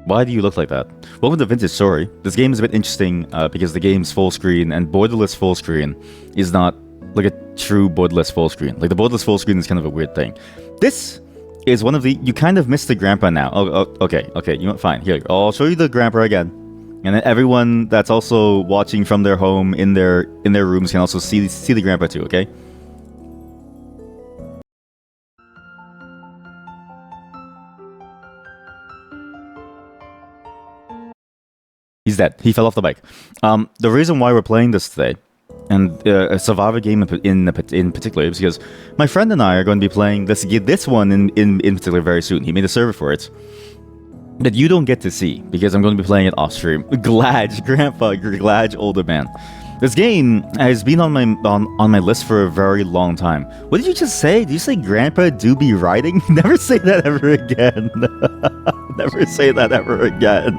Why do you look like that? Welcome to Vintage Story. This game is a bit interesting because the game's full screen, and borderless full screen is not like a true borderless full screen. Like the borderless full screen is kind of a weird thing. This is one of the... You kind of missed the grandpa now. Okay. You know, fine. Here, I'll show you the grandpa again. And then everyone that's also watching from their home in their rooms can also see the grandpa too, okay? He's dead. He fell off the bike. The reason why we're playing this today, and a survivor game in particular, is because my friend and I are going to be playing this one in particular very soon. He made a server for it that you don't get to see because I'm going to be playing it off stream. Glad, Grandpa, Glad, older man. This game has been on my list for a very long time. What did you just say? Did you say Grandpa do be riding? Never say that ever again. Never say that ever again.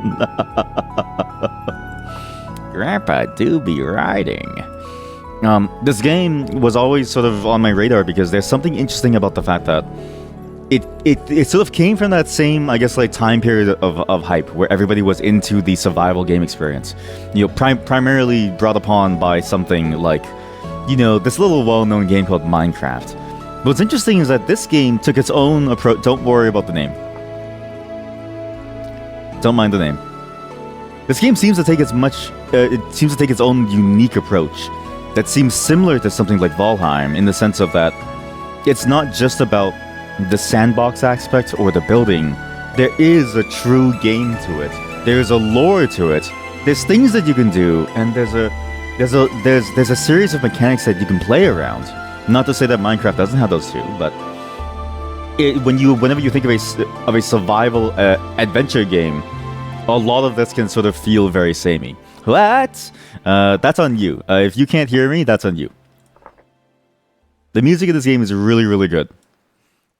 Grandpa do be riding. This game was always sort of on my radar because there's something interesting about the fact that it sort of came from that same, I guess, like time period of hype where everybody was into the survival game experience. You know, primarily brought upon by something like, you know, this little well-known game called Minecraft. What's interesting is that this game took its own approach. Don't worry about the name. Don't mind the name. This game seems to take its own unique approach that seems similar to something like Valheim in the sense of that it's not just about the sandbox aspect or the building. There is a true game to it. There's a lore to it. There's things that you can do, and there's a series of mechanics that you can play around. Not to say that Minecraft doesn't have those too, but whenever you think of a survival adventure game, a lot of this can sort of feel very samey. What? That's on you. If you can't hear me, that's on you. The music of this game is really, really good.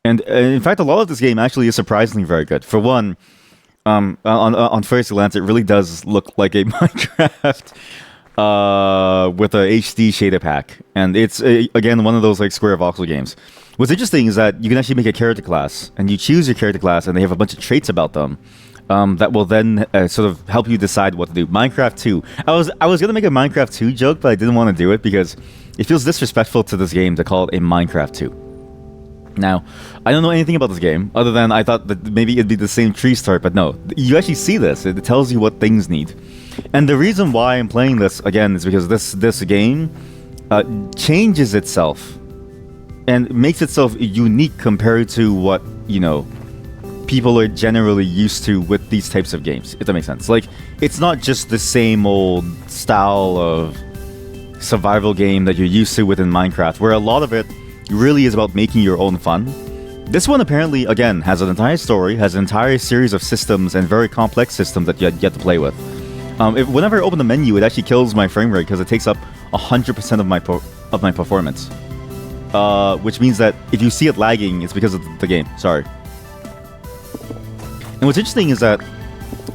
And in fact, a lot of this game actually is surprisingly very good. For one, on first glance, it really does look like a Minecraft with a HD shader pack. And it's, again, one of those like Square voxel games. What's interesting is that you can actually make a character class, and you choose your character class, and they have a bunch of traits about them that will then sort of help you decide what to do. Minecraft 2. I was going to make a Minecraft 2 joke, but I didn't want to do it because it feels disrespectful to this game to call it a Minecraft 2. Now, I don't know anything about this game, other than I thought that maybe it'd be the same tree start, but no. You actually see this. It tells you what things need. And the reason why I'm playing this, again, is because this game changes itself and makes itself unique compared to what, you know, people are generally used to with these types of games, if that makes sense. Like, it's not just the same old style of survival game that you're used to within Minecraft, where a lot of it really is about making your own fun. This one apparently, again, has an entire story, has an entire series of systems and very complex systems that you get to play with. Whenever I open the menu, it actually kills my frame rate because it takes up 100% of my performance. Which means that if you see it lagging, it's because of the game. Sorry. And what's interesting is that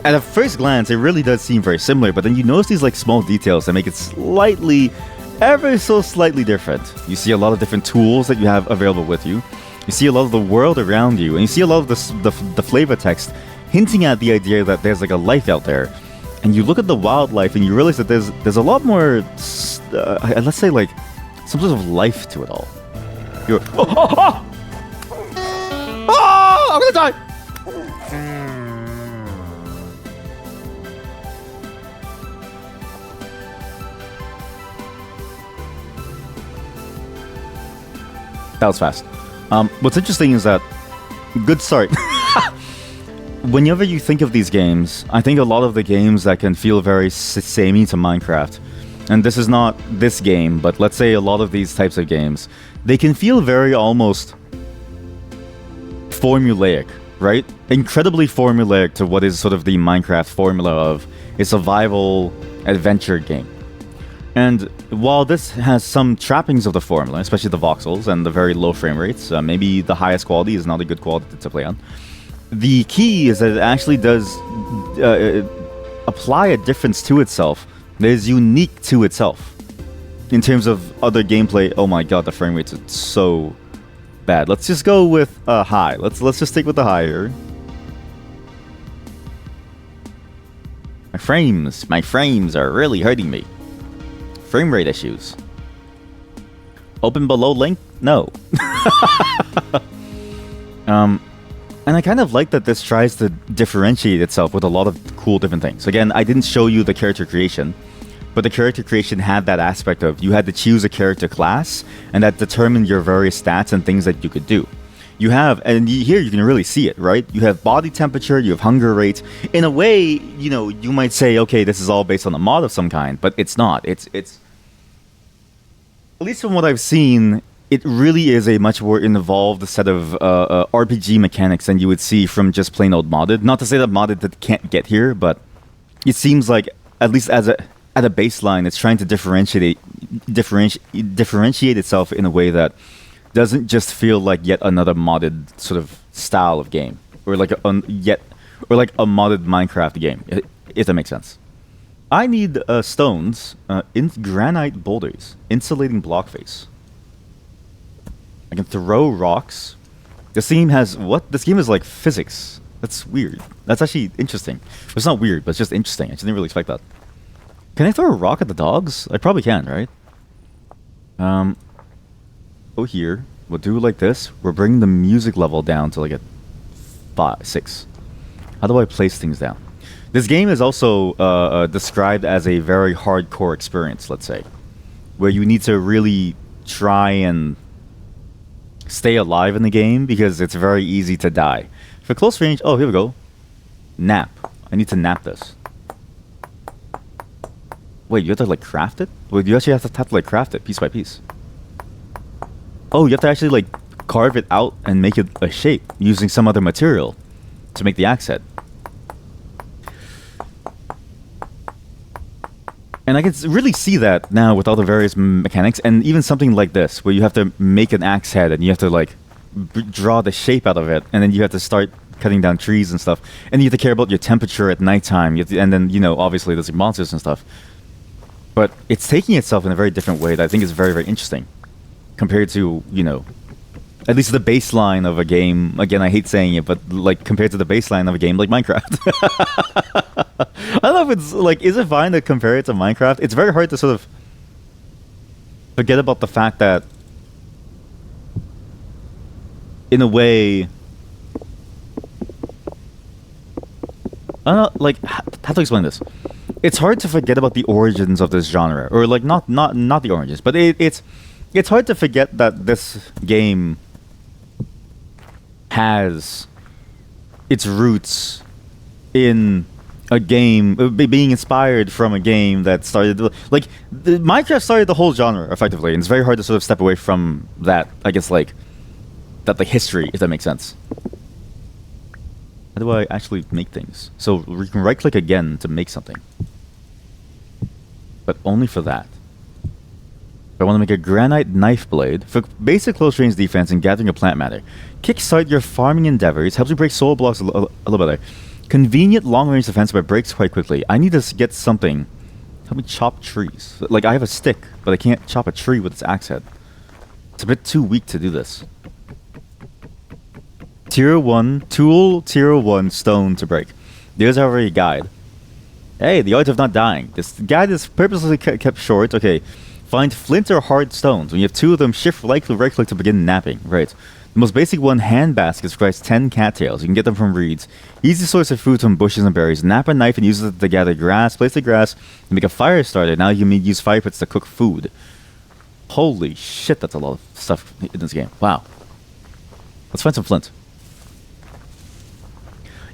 at a first glance, it really does seem very similar, but then you notice these like small details that make it slightly, ever so slightly different. You see a lot of different tools that you have available with you. You see a lot of the world around you, and you see a lot of the flavor text hinting at the idea that there's like a life out there. And you look at the wildlife, and you realize that there's a lot more, let's say like some sort of life to it all. You're, I'm gonna die. That was fast. What's interesting is that... Good start. Whenever you think of these games, I think a lot of the games that can feel very samey to Minecraft, and this is not this game, but let's say a lot of these types of games, they can feel very almost formulaic, right? Incredibly formulaic to what is sort of the Minecraft formula of a survival adventure game. And while this has some trappings of the formula, especially the voxels and the very low frame rates, maybe the highest quality is not a good quality to play on, the key is that it actually does apply a difference to itself that is unique to itself. In terms of other gameplay, oh my god, the frame rates are so bad. Let's just go with high. Let's just stick with the high here. My frames are really hurting me. Frame rate issues. Open below link? No. And I kind of like that this tries to differentiate itself with a lot of cool different things. Again, I didn't show you the character creation, but the character creation had that aspect of you had to choose a character class, and that determined your various stats and things that you could do. You have, and here you can really see it, right? You have body temperature, you have hunger rate. In a way, you know, you might say, okay, this is all based on a mod of some kind, but it's not. It's at least from what I've seen, it really is a much more involved set of RPG mechanics than you would see from just plain old modded. Not to say that modded that can't get here, but it seems like, at least at a baseline, it's trying to differentiate itself in a way that doesn't just feel like yet another modded sort of style of game, or like a modded Minecraft game, if that makes sense. I need stones in granite boulders, insulating block face. I can throw rocks. This game has what? This game is like physics. That's weird. That's actually interesting. It's not weird, but it's just interesting. I just didn't really expect that. Can I throw a rock at the dogs? I probably can, right? Go here. We'll do like this. We're bringing the music level down to like a 5, 6. How do I place things down? This game is also described as a very hardcore experience, let's say, where you need to really try and stay alive in the game because it's very easy to die. For close range, oh, here we go. Nap. I need to nap this. Wait, you have to like craft it? Wait, you actually have to like craft it piece by piece. Oh, you have to actually like carve it out and make it a shape using some other material to make the axe head. And I can really see that now with all the various mechanics, and even something like this, where you have to make an axe head and you have to like draw the shape out of it, and then you have to start cutting down trees and stuff, and you have to care about your temperature at nighttime, and then, you know, obviously there's monsters and stuff. But it's taking itself in a very different way that I think is very, very interesting compared to, you know, at least the baseline of a game. Again, I hate saying it, but like compared to the baseline of a game like Minecraft. I don't know if it's like, is it fine to compare it to Minecraft? It's very hard to sort of forget about the fact that, in a way, I don't know, like, how to explain this? It's hard to forget about the origins of this genre, or like not the origins, but it's hard to forget that this game has its roots in a game being inspired from a game that started like Minecraft started the whole genre effectively, and it's very hard to sort of step away from that. I guess like that, like history, if that makes sense. How do I actually make things? So we can right click again to make something, but only for that. I want to make a granite knife blade for basic close range defense and gathering of plant matter. Kickstart your farming endeavors. Helps you break soul blocks a little better. Convenient long range defense but breaks quite quickly. I need to get something. Help me chop trees. Like, I have a stick, but I can't chop a tree with its axe head. It's a bit too weak to do this. Tier 1, tool, tier 1, stone to break. There's already a guide. Hey, the art of not dying. This guide is purposely kept short. Okay. Find flint or hard stones. When you have 2 of them, shift right click to begin napping. Right. The most basic one, hand baskets, requires 10 cattails. You can get them from reeds. Easy source of food from bushes and berries. Nap a knife and use it to gather grass. Place the grass and make a fire starter. Now you can use fire pits to cook food. Holy shit, that's a lot of stuff in this game. Wow. Let's find some flint.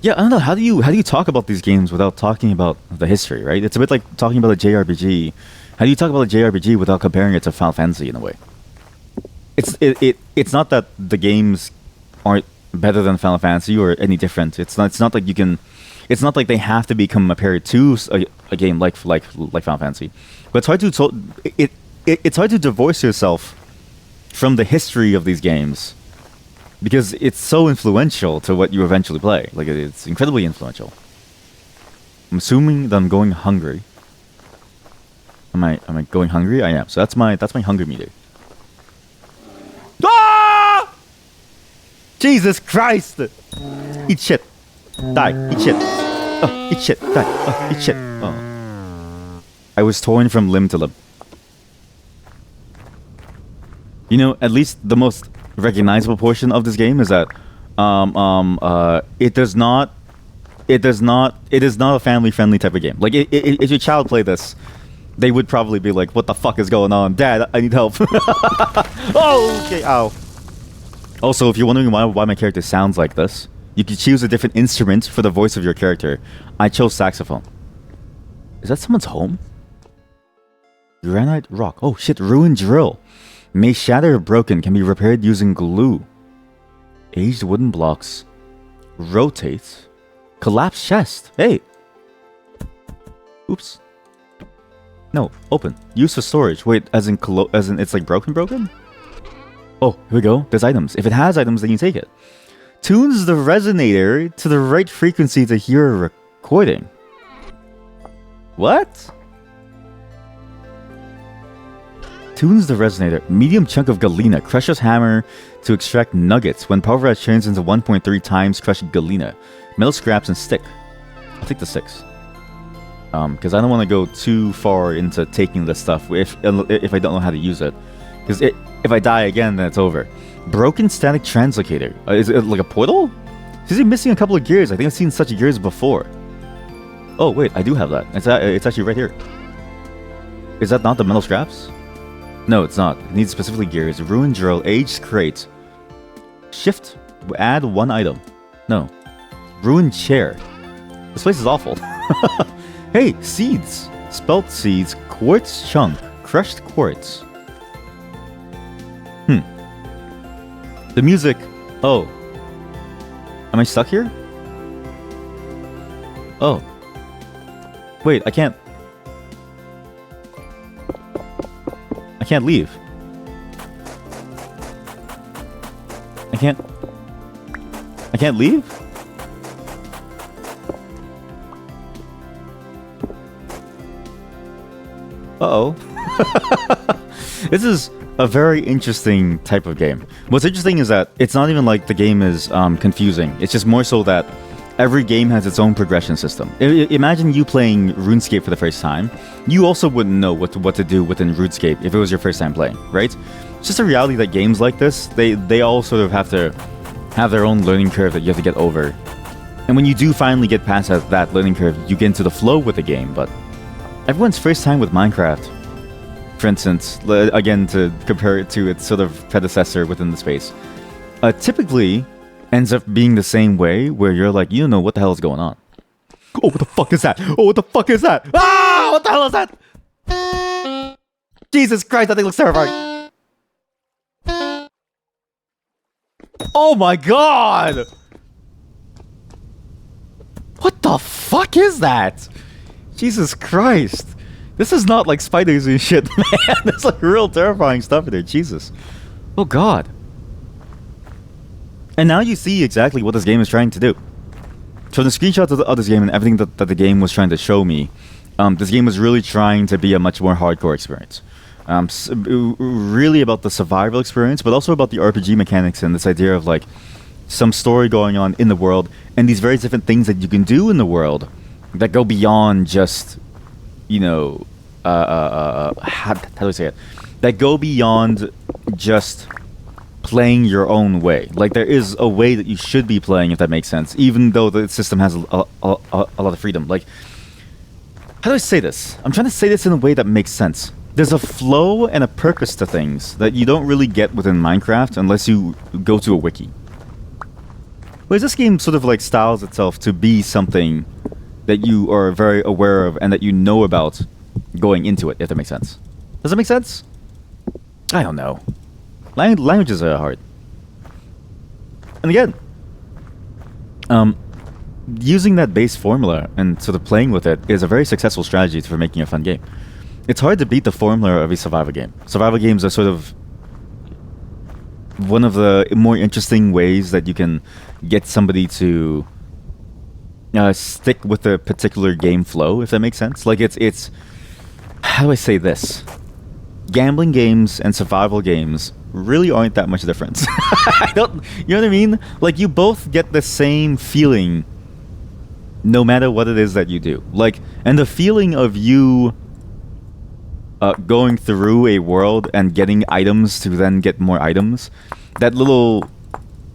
Yeah, I don't know. How do you talk about these games without talking about the history, right? It's a bit like talking about a JRPG. How do you talk about a JRPG without comparing it to Final Fantasy in a way? It's not that the games aren't better than Final Fantasy or any different. It's not like you can. It's not like they have to become compared to a game like Final Fantasy. But it's hard to it's hard to divorce yourself from the history of these games because it's so influential to what you eventually play. Like, it's incredibly influential. I'm assuming that I'm going hungry. Am I going hungry? I am. So that's my hunger meter. Ah! Jesus Christ! Eat shit. Die. Eat shit. Oh, eat shit. Die. Oh, eat shit. Oh. I was torn from limb to limb. You know, at least the most recognizable portion of this game is that it is not a family-friendly type of game. Like, if your child played this, they would probably be like, "What the fuck is going on, Dad? I need help." Oh, okay, ow. Also, if you're wondering why my character sounds like this, you can choose a different instrument for the voice of your character. I chose saxophone. Is that someone's home? Granite rock. Oh shit, ruined drill. May shatter or broken, can be repaired using glue. Aged wooden blocks. Rotate. Collapsed chest. Hey. Oops. No, open. Use for storage. Wait, as in it's like broken? Oh, here we go. There's items. If it has items, then you take it. Tunes the resonator to the right frequency to hear a recording. What? Tunes the resonator. Medium chunk of galena. Crusher's hammer to extract nuggets. When pulverized, turns into 1.3 times crushed galena. Metal scraps and stick. I'll take the sticks. Because I don't want to go too far into taking this stuff if I don't know how to use it. Because if I die again, then it's over. Broken static translocator. Is it like a portal? Is he missing a couple of gears? I think I've seen such gears before. Oh wait, I do have that. It's actually right here. Is that not the metal scraps? No, it's not. It needs specifically gears. Ruined drill, aged crate. Shift, add one item. No. Ruined chair. This place is awful. Hey, seeds. Spelt seeds, quartz chunk, crushed quartz. The music. Oh. Am I stuck here? Oh. Wait, I can't leave. I can't leave? Uh-oh. This is a very interesting type of game. What's interesting is that it's not even like the game is confusing. It's just more so that every game has its own progression system. Imagine you playing RuneScape for the first time. You also wouldn't know what to do within RuneScape if it was your first time playing, right? It's just a reality that games like this, they all sort of have to have their own learning curve that you have to get over. And when you do finally get past that learning curve, you get into the flow with the game. But everyone's first time with Minecraft, for instance, again to compare it to its sort of predecessor within the space, typically ends up being the same way, where you're like, you don't know what the hell is going on. Oh, what the fuck is that? Oh, what the fuck is that? Ah, what the hell is that? Jesus Christ, that thing looks terrifying. Oh my god! What the fuck is that? Jesus Christ. This is not like spiders and shit, man. There's like real terrifying stuff in there. Jesus. Oh god. And now you see exactly what this game is trying to do. From the screenshots of this game and everything that the game was trying to show me, this game was really trying to be a much more hardcore experience. Really about the survival experience, but also about the RPG mechanics and this idea of like some story going on in the world and these very different things that you can do in the world that go beyond just, you know, how do I say it? That go beyond just playing your own way. Like, there is a way that you should be playing, if that makes sense, even though the system has a lot of freedom. Like, how do I say this? I'm trying to say this in a way that makes sense. There's a flow and a purpose to things that you don't really get within Minecraft unless you go to a wiki. Whereas this game sort of like styles itself to be something that you are very aware of and that you know about going into it, if that makes sense. Does that make sense? I don't know. Languages are hard. And again, using that base formula and sort of playing with it is a very successful strategy for making a fun game. It's hard to beat the formula of a survival game. Survival games are sort of one of the more interesting ways that you can get somebody to stick with a particular game flow, if that makes sense. Like, it's how do I say this? Gambling games and survival games really aren't that much difference. You know what I mean? Like, you both get the same feeling no matter what it is that you do. Like, and the feeling of you going through a world and getting items to then get more items, that little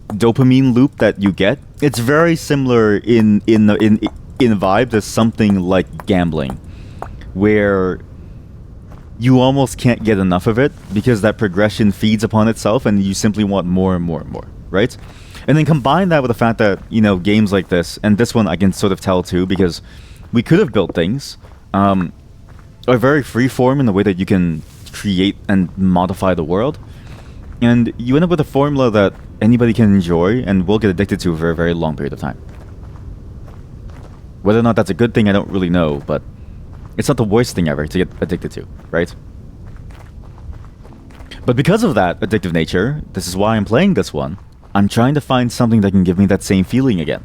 dopamine loop that you get, it's very similar in vibe to something like gambling, where you almost can't get enough of it because that progression feeds upon itself and you simply want more and more and more, right? And then combine that with the fact that, you know, games like this, and this one I can sort of tell too, because we could have built things, are very freeform in the way that you can create and modify the world. And you end up with a formula that anybody can enjoy and will get addicted to for a very long period of time. Whether or not that's a good thing, I don't really know, but it's not the worst thing ever to get addicted to, right? But because of that addictive nature, this is why I'm playing this one. I'm trying to find something that can give me that same feeling again.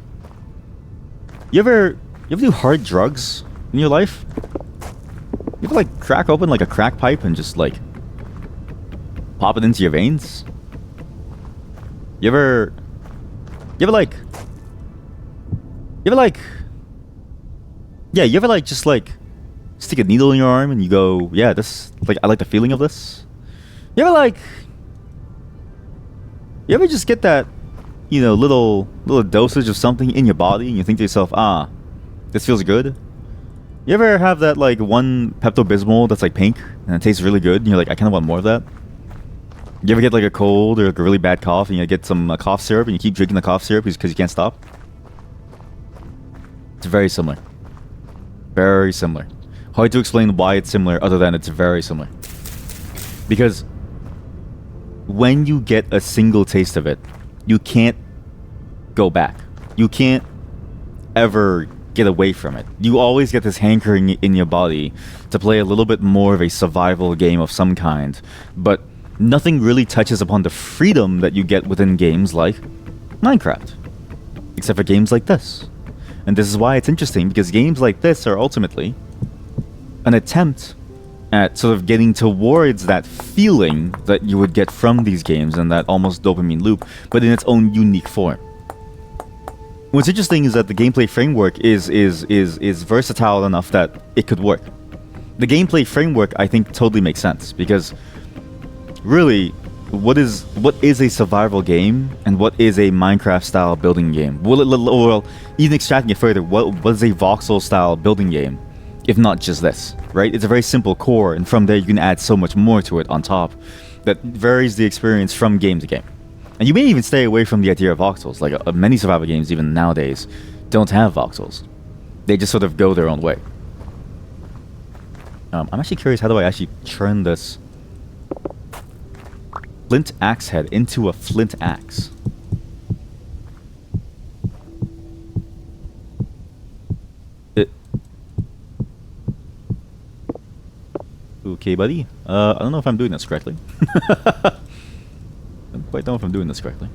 You ever do hard drugs in your life? You ever like crack open like a crack pipe and just like pop it into your veins? You ever just like stick a needle in your arm and you go, yeah, this, like, I like the feeling of this? You ever just get that, you know, little dosage of something in your body and you think to yourself, ah, this feels good? You ever have that, like, one Pepto-Bismol that's like pink and it tastes really good and you're like, I kind of want more of that? You ever get like a cold or like a really bad cough and you get some cough syrup and you keep drinking the cough syrup because you can't stop? It's very similar. Very similar. Hard to explain why it's similar other than it's very similar. Because when you get a single taste of it, you can't go back. You can't ever get away from it. You always get this hankering in your body to play a little bit more of a survival game of some kind, but nothing really touches upon the freedom that you get within games like Minecraft, except for games like this. And this is why it's interesting, because games like this are ultimately an attempt at sort of getting towards that feeling that you would get from these games and that almost dopamine loop, but in its own unique form. What's interesting is that the gameplay framework is versatile enough that it could work. The gameplay framework, I think, totally makes sense, because really, what is a survival game and what is a Minecraft style building game? Well, even extracting it further, what is a voxel style building game, if not just this, right? It's a very simple core, and from there you can add so much more to it on top that varies the experience from game to game. And you may even stay away from the idea of voxels. Like many survival games, even nowadays, don't have voxels. They just sort of go their own way. I'm actually curious, how do I actually turn this flint axe head into a flint axe? Okay, buddy. I don't know if I'm doing this correctly. I don't quite know if I'm doing this correctly.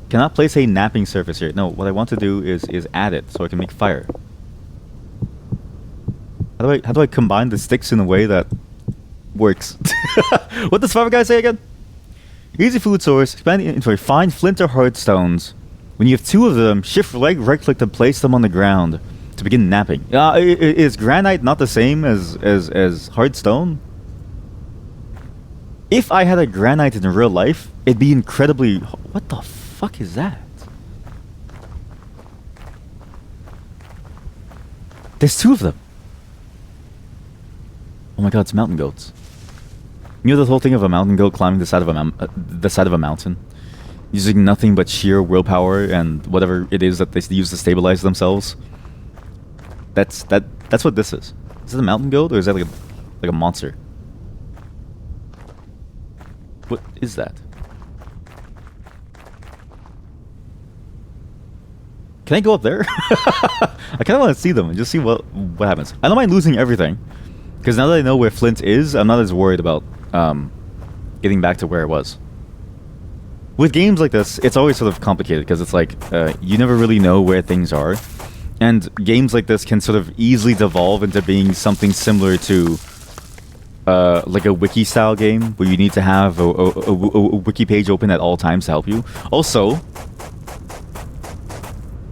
Cannot place a napping surface here. No, what I want to do is add it so I can make fire. How do I combine the sticks in a way that works? What does Survivor Guy say again? Easy food source, expand the inventory, find flint or hard stones. When you have two of them, shift right click to place them on the ground to begin napping. Is granite not the same as hard stone? If I had a granite in real life, it'd be incredibly... What the fuck is that? There's two of them. Oh my god, it's mountain goats. You know the whole thing of a mountain goat climbing the side of a mountain, using nothing but sheer willpower and whatever it is that they use to stabilize themselves? That's what this is. Is it a mountain goat or is that like a monster? What is that? Can I go up there? I kind of want to see them and just see what happens. I don't mind losing everything, because now that I know where Flint is, I'm not as worried about getting back to where it was. With games like this, it's always sort of complicated, because it's like you never really know where things are, and games like this can sort of easily devolve into being something similar to like a wiki style game where you need to have a wiki page open at all times to help you. Also,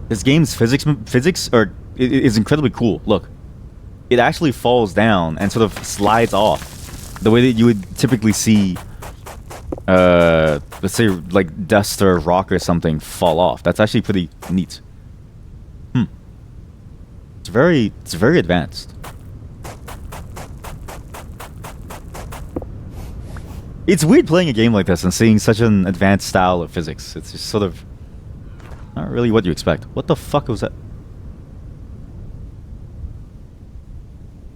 This game's physics is incredibly cool. Look, it actually falls down and sort of slides off, the way that you would typically see, let's say like dust or rock or something fall off. That's actually pretty neat. It's very advanced. It's weird playing a game like this and seeing such an advanced style of physics. It's just sort of not really what you expect. What the fuck was that?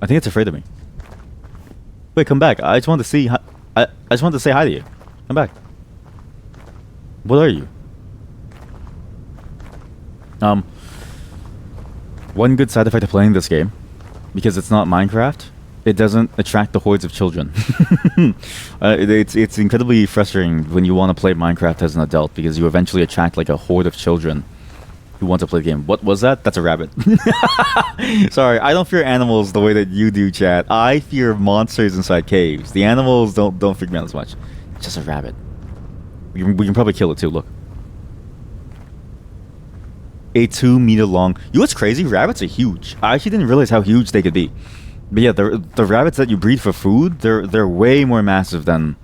I think it's afraid of me. Wait, come back. I just want to see. I just want to say hi to you. Come back. What are you? One good side effect of playing this game, because it's not Minecraft, it doesn't attract the hordes of children. It's incredibly frustrating when you want to play Minecraft as an adult, because you eventually attract like a horde of children who want to play the game. What was that? That's a rabbit. Sorry, I don't fear animals the way that you do, chat. I fear monsters inside caves. The animals don't freak me out as much. It's just a rabbit. We can probably kill it too. Look. A 2-meter long. You know what's crazy? Rabbits are huge. I actually didn't realize how huge they could be. But yeah, the rabbits that you breed for food, they're way more massive than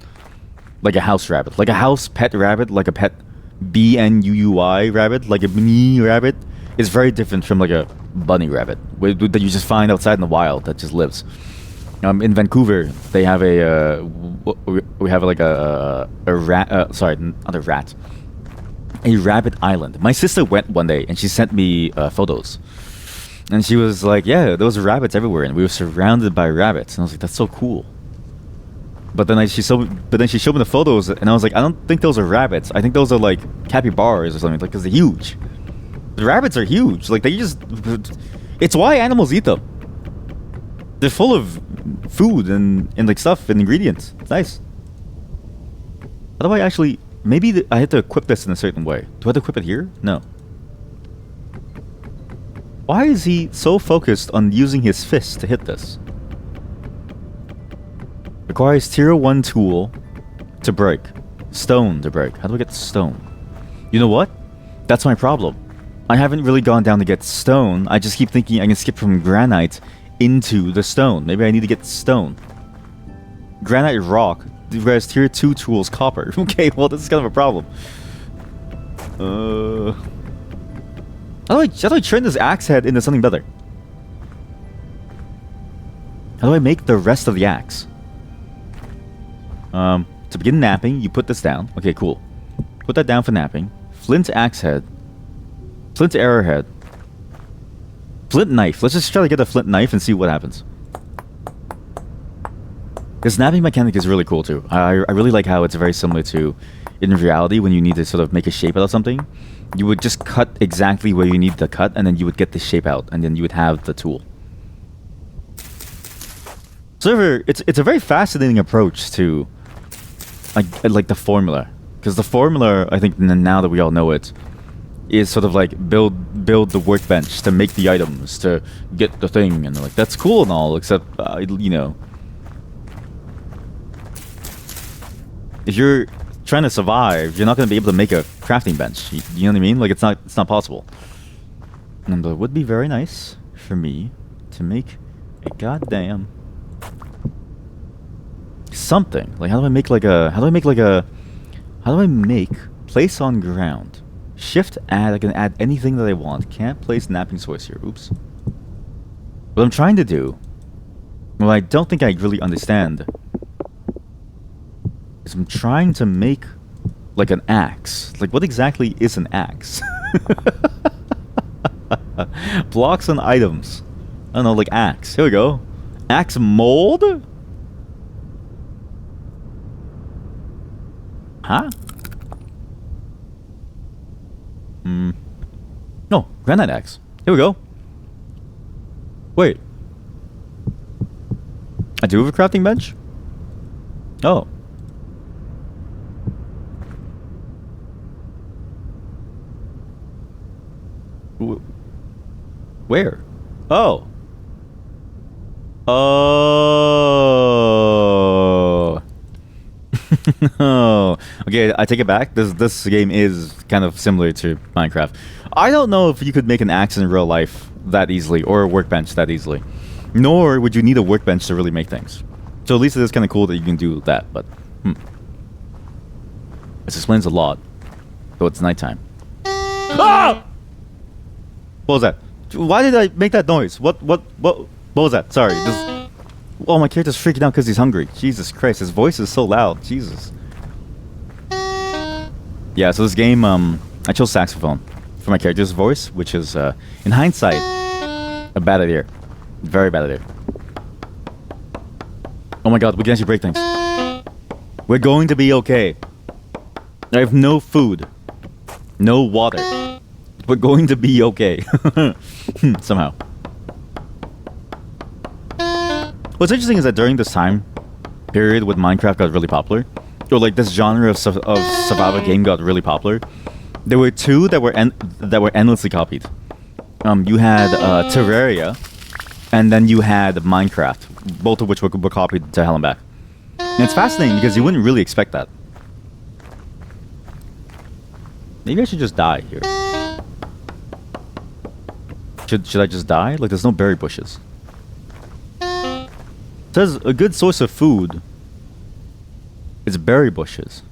like a house rabbit. Like a house pet rabbit, like a pet BNUUI rabbit, like a mini rabbit, is very different from like a bunny rabbit that you just find outside in the wild that just lives. In Vancouver, they have we have like a rat. Sorry, not a rat. A rabbit island. My sister went one day and she sent me photos, and she was like, "Yeah, there was rabbits everywhere, and we were surrounded by rabbits." And I was like, "That's so cool." But then she showed me the photos, and I was like, "I don't think those are rabbits. I think those are like capybaras or something, like, because they're huge. The rabbits are huge. Like, they just. It's why animals eat them. They're full of food and like stuff and ingredients. It's nice. How do I actually? Maybe I have to equip this in a certain way. Do I have to equip it here? No. Why is he so focused on using his fist to hit this? Requires tier 1 tool to break. Stone to break. How do I get stone? You know what? That's my problem. I haven't really gone down to get stone. I just keep thinking I can skip from granite into the stone. Maybe I need to get stone. Granite rock. Requires tier 2 tools copper. Okay, well, this is kind of a problem. How do I turn this axe head into something better? How do I make the rest of the axe? To begin napping, you put this down. Okay, cool. Put that down for napping. Flint axe head. Flint arrowhead. Flint knife. Let's just try to get a flint knife and see what happens. The snapping mechanic is really cool too. I really like how it's very similar to, in reality, when you need to sort of make a shape out of something, you would just cut exactly where you need to cut, and then you would get the shape out, and then you would have the tool. So it's a very fascinating approach to like the formula, because the formula, I think now that we all know it, is sort of like build the workbench to make the items to get the thing, and like that's cool and all, except you know. If you're trying to survive, you're not going to be able to make a crafting bench. You know what I mean? Like, it's not possible. And it would be very nice for me to make a goddamn something. Like, how do I make place on ground? Shift add, I can add anything that I want. Can't place napping source here. Oops. What I'm trying to do, well, I don't think I really understand, is I'm trying to make like an axe. Like, what exactly is an axe? Blocks and items. I don't know, like axe. Here we go. Axe mold? Huh? No, granite axe. Here we go. Wait. I do have a crafting bench? Oh. Where? Oh. Oh. Oh, okay. I take it back. This game is kind of similar to Minecraft. I don't know if you could make an axe in real life that easily, or a workbench that easily. Nor would you need a workbench to really make things. So at least it is kind of cool that you can do that. But this explains a lot. Though it's nighttime. Ah! What was that? Why did I make that noise? What was that? Sorry. Oh, my character's freaking out because he's hungry. Jesus Christ, his voice is so loud. Jesus. Yeah, so this game, I chose saxophone for my character's voice, which is, in hindsight, a bad idea. Very bad idea. Oh my god, we can actually break things. We're going to be okay. I have no food. No water. We're going to be okay. Somehow. What's interesting is that during this time period when Minecraft got really popular, or like this genre of survival game got really popular, there were two that were endlessly copied. You had Terraria, and then you had Minecraft, both of which were copied to hell and back. And it's fascinating because you wouldn't really expect that. Maybe I should just die here. Should I just die? Like, there's no berry bushes. It says a good source of food is berry bushes.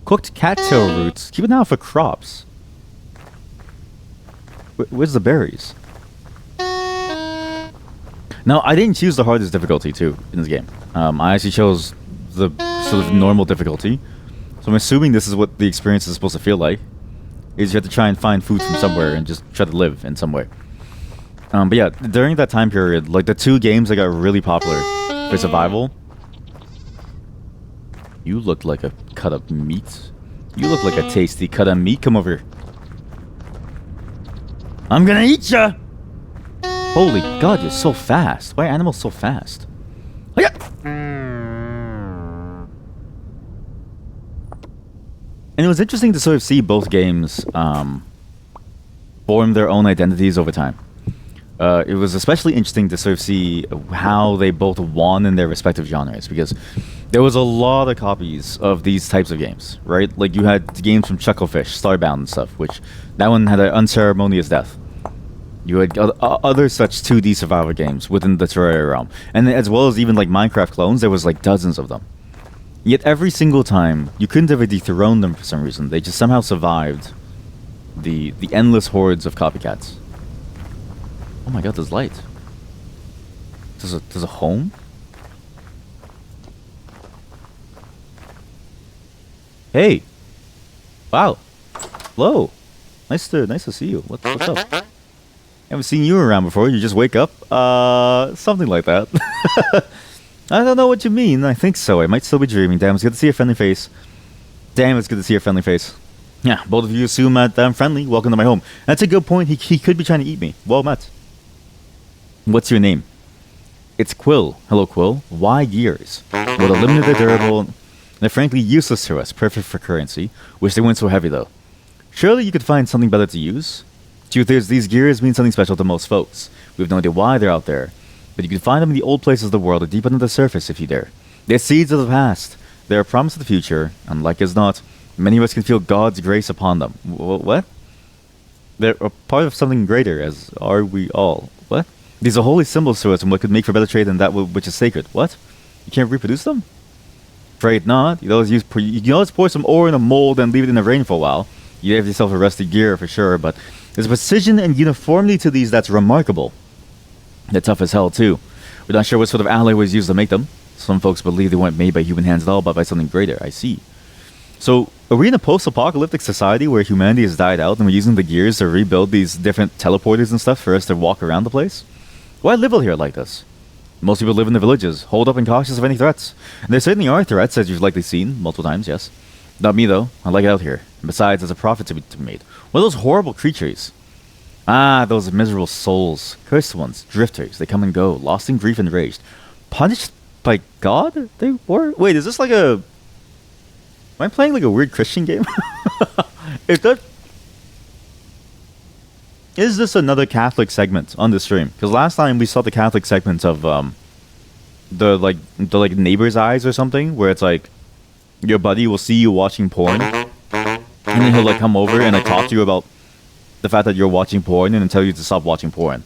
Cooked cattail roots. Keep an eye out for crops. Where's the berries? Now, I didn't choose the hardest difficulty, too, in this game. I actually chose the sort of normal difficulty. So I'm assuming this is what the experience is supposed to feel like. Is you have to try and find food from somewhere and just try to live in some way. But yeah, during that time period, like the two games that got really popular for survival. You look like a cut of meat. You look like a tasty cut of meat. Come over here. I'm gonna eat ya! Holy god, you're so fast. Why are animals so fast? Oh, yeah. And it was interesting to sort of see both games form their own identities over time. It was especially interesting to sort of see how they both won in their respective genres, because there was a lot of copies of these types of games, right? Like you had games from Chucklefish, Starbound and stuff, which that one had an unceremonious death. You had other such 2D survival games within the Terraria realm. And as well as even like Minecraft clones, there was like dozens of them. Yet every single time, you couldn't ever dethrone them for some reason. They just somehow survived the endless hordes of copycats. Oh my god, there's light. There's a home? Hey! Wow! Hello! Nice to see you. What's up? I haven't seen you around before. You just wake up? Something like that. I don't know what you mean. I think so. I might still be dreaming. Damn, it's good to see your friendly face. Damn, it's good to see your friendly face. Yeah, both of you assume that I'm friendly. Welcome to my home. That's a good point. He could be trying to eat me. Well met. What's your name? It's Quill. Hello, Quill. Why gears? Well, they're limited, they're durable. They're frankly useless to us. Perfect for currency. Wish they weren't so heavy, though. Surely you could find something better to use? Truth is, these gears mean something special to most folks. We have no idea why they're out there. But you can find them in the old places of the world or deep under the surface if you dare. They're seeds of the past. They're a promise of the future, and like as not, many of us can feel God's grace upon them. What? They're a part of something greater, as are we all. What? These are holy symbols to us and what could make for better trade than that which is sacred. What? You can't reproduce them? Afraid not. You can always pour some ore in a mold and leave it in the rain for a while. You have yourself a rusty gear for sure, but there's precision and uniformity to these that's remarkable. They're tough as hell, too. We're not sure what sort of alloy was used to make them. Some folks believe they weren't made by human hands at all, but by something greater. I see. So, are we in a post-apocalyptic society where humanity has died out and we're using the gears to rebuild these different teleporters and stuff for us to walk around the place? Why live out here like this? Most people live in the villages, holed up and cautious of any threats. And there certainly are threats, as you've likely seen multiple times, yes. Not me, though. I like it out here. And besides, there's a profit to be made. What are those horrible creatures? Ah, those miserable souls. Cursed ones. Drifters. They come and go. Lost in grief and rage. Punished by God? They were? Wait, is this like a... Am I playing like a weird Christian game? Is this another Catholic segment on the stream? Because last time we saw the Catholic segment of the neighbor's eyes or something, where it's like your buddy will see you watching porn, and then he'll like come over and like talk to you about the fact that you're watching porn and then tell you to stop watching porn.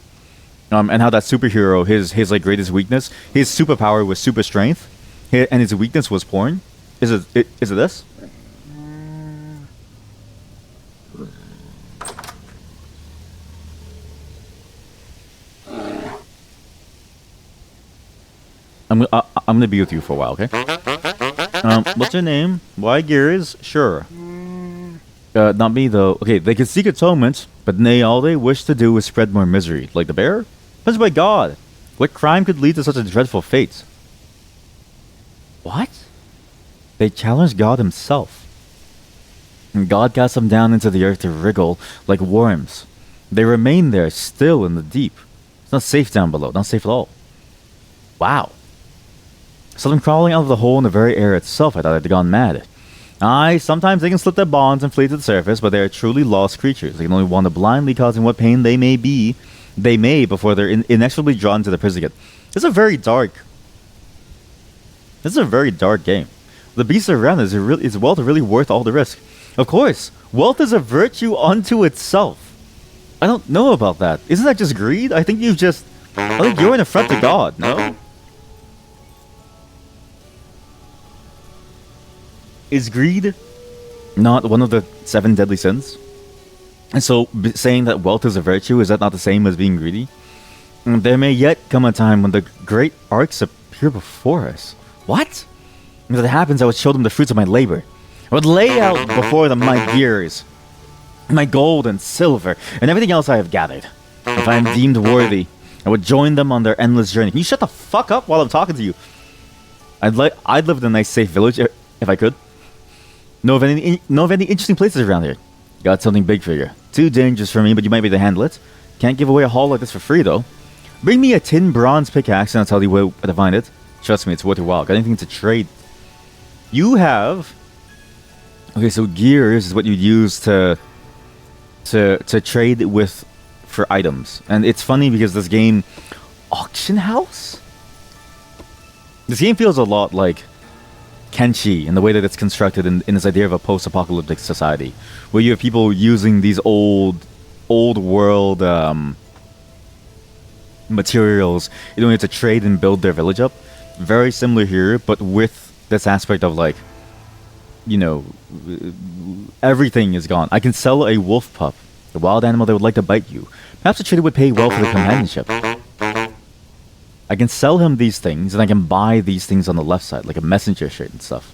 And how that superhero, his like greatest weakness, his superpower was super strength, and his weakness was porn. Is it this? I'm gonna be with you for a while, okay? What's your name? Why Gears? Sure. Not me though. Okay, they can seek atonement, but all they wish to do is spread more misery. Like the bear? Punished by God. What crime could lead to such a dreadful fate? What? They challenged God himself. And God cast them down into the earth to wriggle like worms. They remain there, still in the deep. It's not safe down below. Not safe at all. Wow. So them crawling out of the hole in the very air itself, I thought they'd gone mad. Aye, sometimes they can slip their bonds and flee to the surface, but they are truly lost creatures. They can only wander blindly, causing what pain they may before they're inexorably drawn to the prison again. This is a very dark game. The beast around is wealth really worth all the risk? Of course, wealth is a virtue unto itself. I don't know about that. Isn't that just greed? I think you're an affront to God, no? Is greed not one of the 7 deadly sins? And so, saying that wealth is a virtue, is that not the same as being greedy? There may yet come a time when the great arcs appear before us. What? If that happens, I would show them the fruits of my labor. I would lay out before them my gears, my gold and silver, and everything else I have gathered. If I am deemed worthy, I would join them on their endless journey. Can you shut the fuck up while I'm talking to you? I'd live in a nice, safe village if I could. Know of any interesting places around here? Got something big for you. Too dangerous for me, but you might be able to handle it. Can't give away a haul like this for free, though. Bring me a tin bronze pickaxe and I'll tell you where to find it. Trust me, it's worth your while. Got anything to trade? You have... Okay, so gears is what you use to trade with for items. And it's funny because this game... Auction house? This game feels a lot like Kenshi in the way that it's constructed in this idea of a post-apocalyptic society, where you have people using these old world materials in order to trade and build their village up. Very similar here, but with this aspect of like, you know, everything is gone. I can sell a wolf pup, a wild animal that would like to bite you. Perhaps the trader would pay well for the companionship. I can sell him these things, and I can buy these things on the left side, like a messenger shirt and stuff.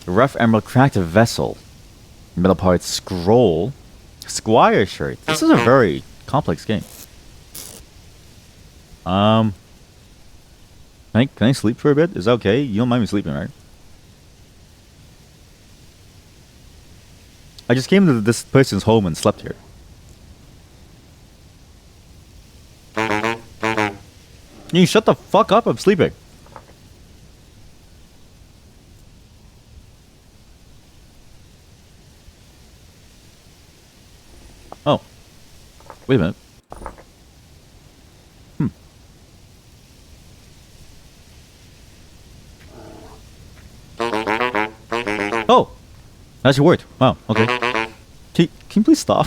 Rough emerald, cracked vessel, metal parts, scroll, squire shirt. This is a very complex game. Can I sleep for a bit? Is that okay? You don't mind me sleeping, right? I just came to this person's home and slept here. You shut the fuck up, I'm sleeping. Oh. Wait a minute. Oh! That's your word. Wow, okay. Can you please stop?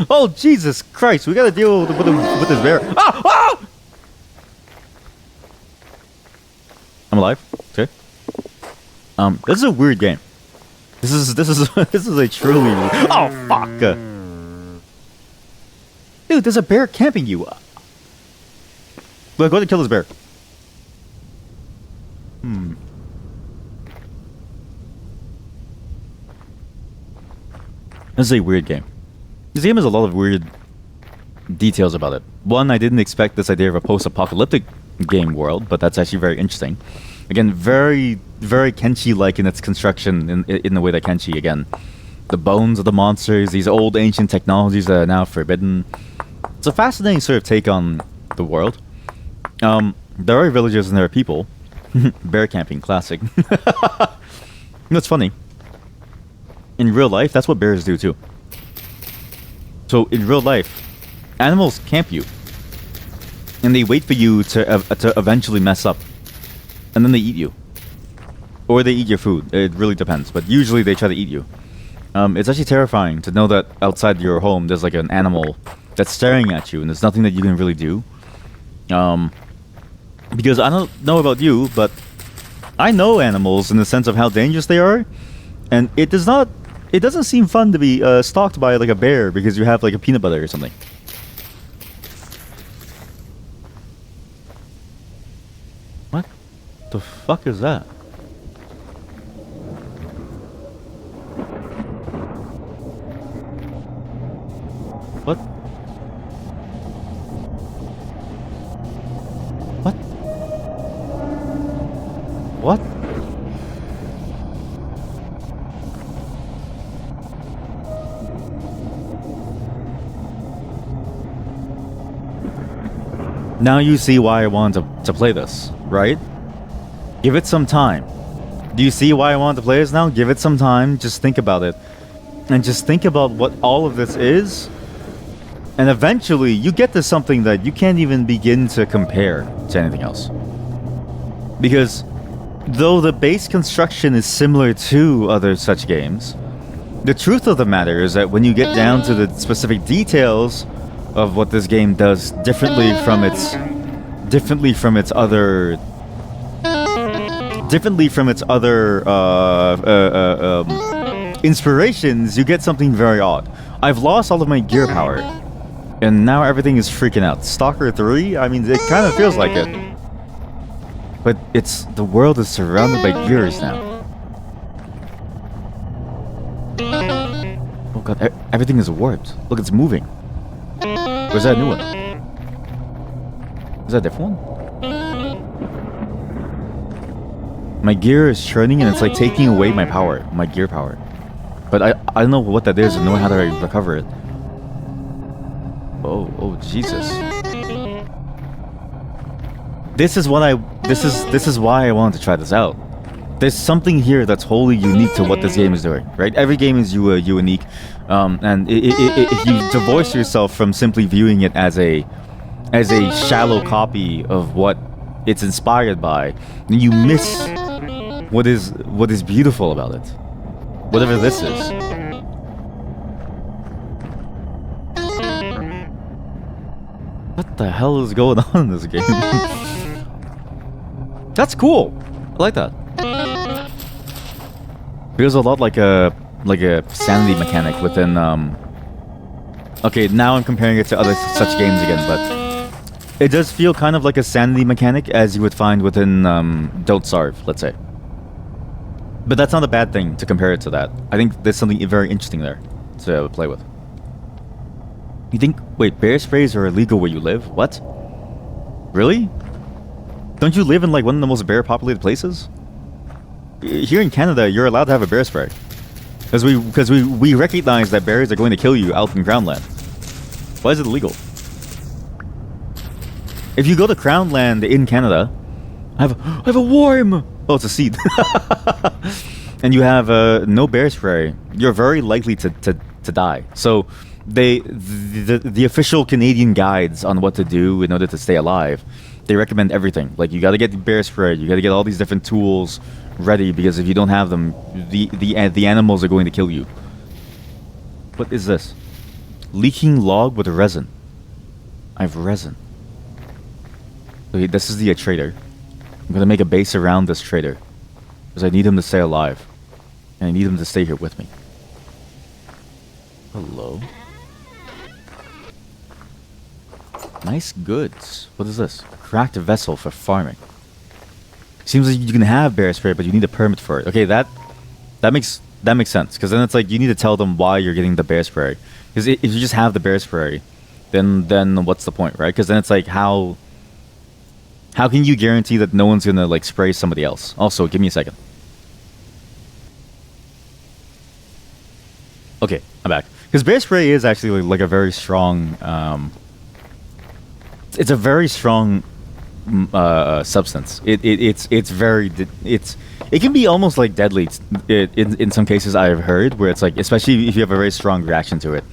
Oh, Jesus Christ, we gotta deal with this bear. Ah! Ah! I'm alive. Okay. This is a weird game. This is a truly oh fuck. Dude, there's a bear camping you. Look, go ahead and kill this bear. This is a weird game. This game has a lot of weird details about it. One, I didn't expect this idea of a post-apocalyptic game world, but that's actually very interesting. Again, very, very Kenshi-like in its construction, in the way that Kenshi, again, the bones of the monsters, these old ancient technologies that are now forbidden. It's a fascinating sort of take on the world. There are villagers and there are people. Bear camping, classic. You know, it's funny. In real life, that's what bears do too. So in real life, animals camp you, and they wait for you to eventually mess up, and then they eat you. or they eat your food. It really depends, but usually they try to eat you. It's actually terrifying to know that outside your home there's like an animal that's staring at you, and there's nothing that you can really do. Because I don't know about you, but I know animals in the sense of how dangerous they are, and it doesn't seem fun to be stalked by like a bear because you have like a peanut butter or something. What the fuck is that? What? What? What? Now you see why I wanted to play this, right? Give it some time. Do you see why I wanted to play this now? Give it some time, just think about it. And just think about what all of this is. And eventually, you get to something that you can't even begin to compare to anything else. Because, though the base construction is similar to other such games, the truth of the matter is that when you get down to the specific details of what this game does differently from its other inspirations, you get something very odd. I've lost all of my gear power. And now everything is freaking out. Stalker 3? I mean, it kind of feels like it. But the world is surrounded by gears now. Oh god, everything is warped. Look, it's moving. Or is that a new one? Is that a different one? My gear is churning and it's like taking away my power, my gear power. But I don't know what that is and know how to recover it. Oh Jesus. This is why I wanted to try this out. There's something here that's wholly unique to what this game is doing, right? Every game is unique, and if you divorce yourself from simply viewing it as a shallow copy of what it's inspired by, then you miss what is beautiful about it, whatever this is. What the hell is going on in this game? That's cool. I like that. Feels a lot like a sanity mechanic within okay, now I'm comparing it to other such games again, but it does feel kind of like a sanity mechanic as you would find within Don't Starve, let's say. But that's not a bad thing to compare it to that. I think there's something very interesting there to play with. You think, wait, bear sprays are illegal where you live? What? Really? Don't you live in like one of the most bear populated places? Here in Canada, you're allowed to have a bear spray. Because we recognize that bears are going to kill you out in Crownland. Why is it illegal? If you go to Crownland in Canada, I have a worm! Oh, it's a seed. And you have no bear spray, you're very likely to die. So the official Canadian guides on what to do in order to stay alive, they recommend everything. Like, you gotta get the bear spray, you gotta get all these different tools ready, because if you don't have them, the animals are going to kill you. What is this? Leaking log with resin. I have resin. Okay, this is the trader. I'm gonna make a base around this trader, because I need him to stay alive, and I need him to stay here with me. Hello. Nice goods. What is this? Cracked vessel for farming. Seems like you can have bear spray, but you need a permit for it. Okay, that makes sense, because then it's like you need to tell them why you're getting the bear spray. Because if you just have the bear spray, then what's the point, right? Because then it's like how can you guarantee that no one's gonna like spray somebody else? Also, give me a second. Okay, I'm back. Because bear spray is actually like a very strong. It's a very strong substance. It can be almost like deadly. In some cases, I've heard where it's like, especially if you have a very strong reaction to it.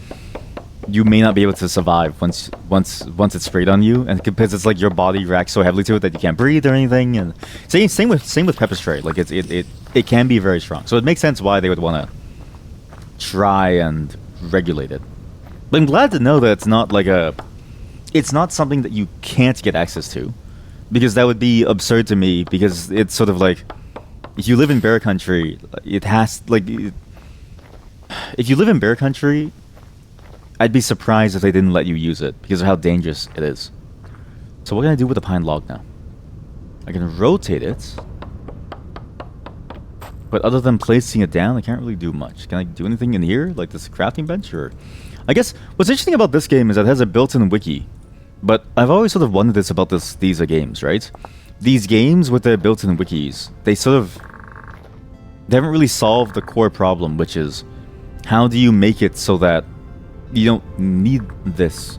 you may not be able to survive once it's sprayed on you, and because it's like your body reacts so heavily to it that you can't breathe or anything. And same with pepper spray. Like it can be very strong, so it makes sense why they would want to try and regulate it. But I'm glad to know that it's not something that you can't get access to, because that would be absurd to me. Because it's sort of like, if you live in bear country, if you live in bear country, I'd be surprised if they didn't let you use it because of how dangerous it is. So what can I do with the pine log now? I can rotate it, but other than placing it down, I can't really do much. Can I do anything in here, like this crafting bench? Or I guess what's interesting about this game is that it has a built-in wiki. But I've always sort of wondered this about these games, right? These games with their built-in wikis, they haven't really solved the core problem, which is, how do you make it so that you don't need this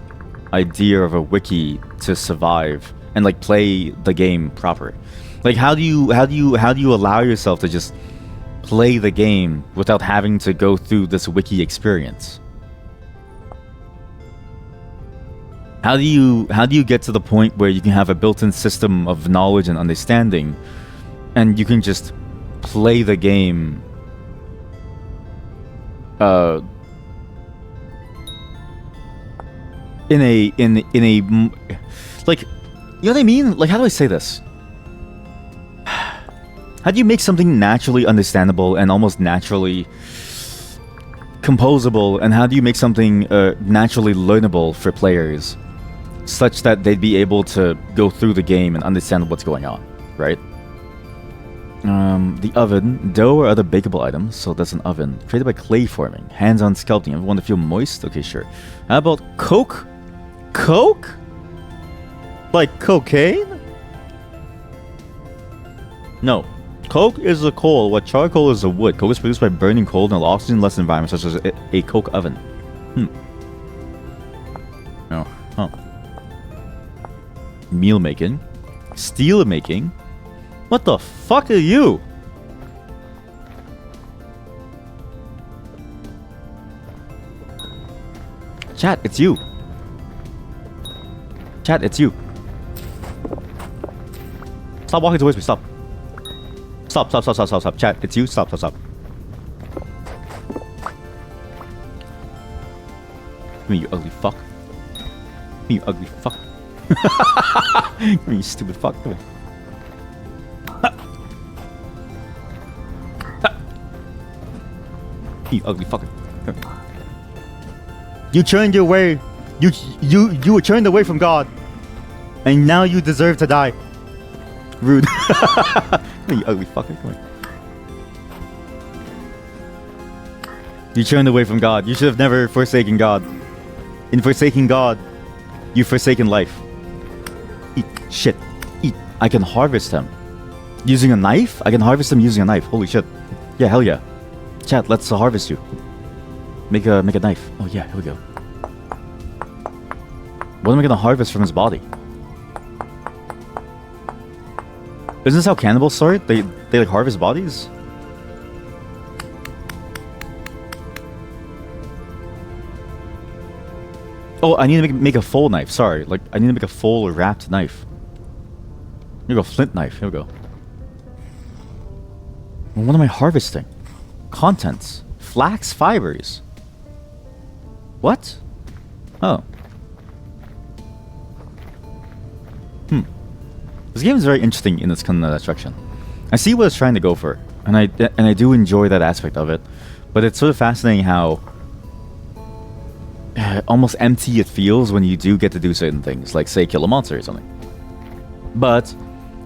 idea of a wiki to survive and like play the game proper? Like, how do you allow yourself to just play the game without having to go through this wiki experience? How do you get to the point where you can have a built-in system of knowledge and understanding, and you can just play the game in a like, you know what I mean? Like, how do I say this? How do you make something naturally understandable and almost naturally composable, and how do you make something naturally learnable for players, such that they'd be able to go through the game and understand what's going on, right? The oven, dough or other bakeable items. So that's an oven created by clay forming. Hands-on sculpting. Ever want to feel moist? Okay, sure. How about coke? Coke? Like cocaine? No. Coke is a coal, what charcoal is a wood. Coke is produced by burning coal in an oxygen-less environment, such as a coke oven. Oh, huh. Meal making. Steel making. What the fuck are you? Chat, it's you. Chat, it's you. Stop walking towards me, stop. Stop. Chat, it's you. Stop. Come here, you ugly fuck. Come here, you ugly fuck. Come here, you stupid fuck. Come here. You ugly fucker. You turned your way. You were turned away from God, and now you deserve to die. Rude. You ugly fucker. Come here. You turned away from God. You should have never forsaken God. In forsaking God, you've forsaken life. Eat. Shit. Eat. I can harvest them. Using a knife? I can harvest them using a knife. Holy shit. Yeah, hell yeah. Chat, let's harvest you. Make a knife. Oh yeah, here we go. What am I gonna harvest from his body? Isn't this how cannibals start? They like harvest bodies? Oh, I need to make a full knife. Sorry, like I need to make a full wrapped knife. Here we go, flint knife. Here we go. Well, what am I harvesting? Contents. Flax fibers. What? Oh. This game is very interesting in its kind of direction. I see what it's trying to go for, and I do enjoy that aspect of it. But it's sort of fascinating how almost empty it feels when you do get to do certain things, like say kill a monster or something. But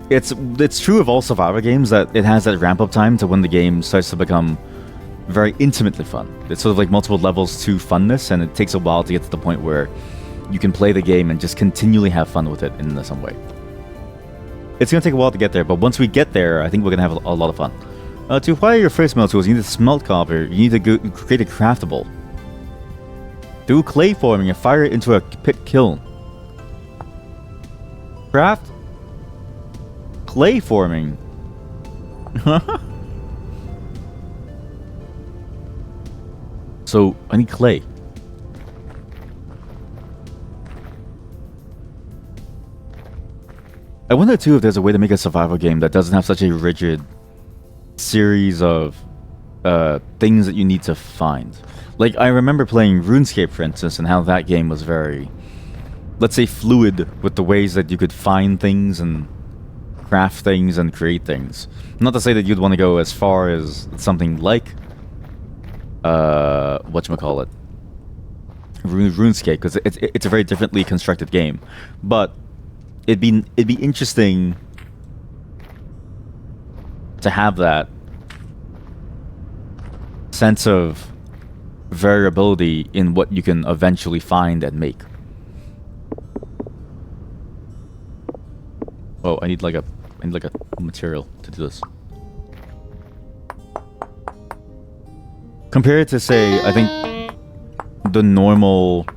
it's true of all survivor games that it has that ramp up time to when the game starts to become very intimately fun. It's sort of like multiple levels to funness, and it takes a while to get to the point where you can play the game and just continually have fun with it in some way. It's going to take a while to get there, but once we get there, I think we're going to have a lot of fun. To acquire your first smelt tools, you need to smelt copper. You need to create a craftable. Do clay forming and fire it into a pit kiln. Craft? Clay forming. So, I need clay. I wonder too if there's a way to make a survival game that doesn't have such a rigid series of things that you need to find. Like, I remember playing RuneScape, for instance, and how that game was very, let's say, fluid with the ways that you could find things and craft things and create things. Not to say that you'd want to go as far as something like whatchamacallit, RuneScape, because it's a very differently constructed game. But it'd be interesting to have that sense of variability in what you can eventually find and make. Oh, I need like a material to do this. Compared to, say, I think the normal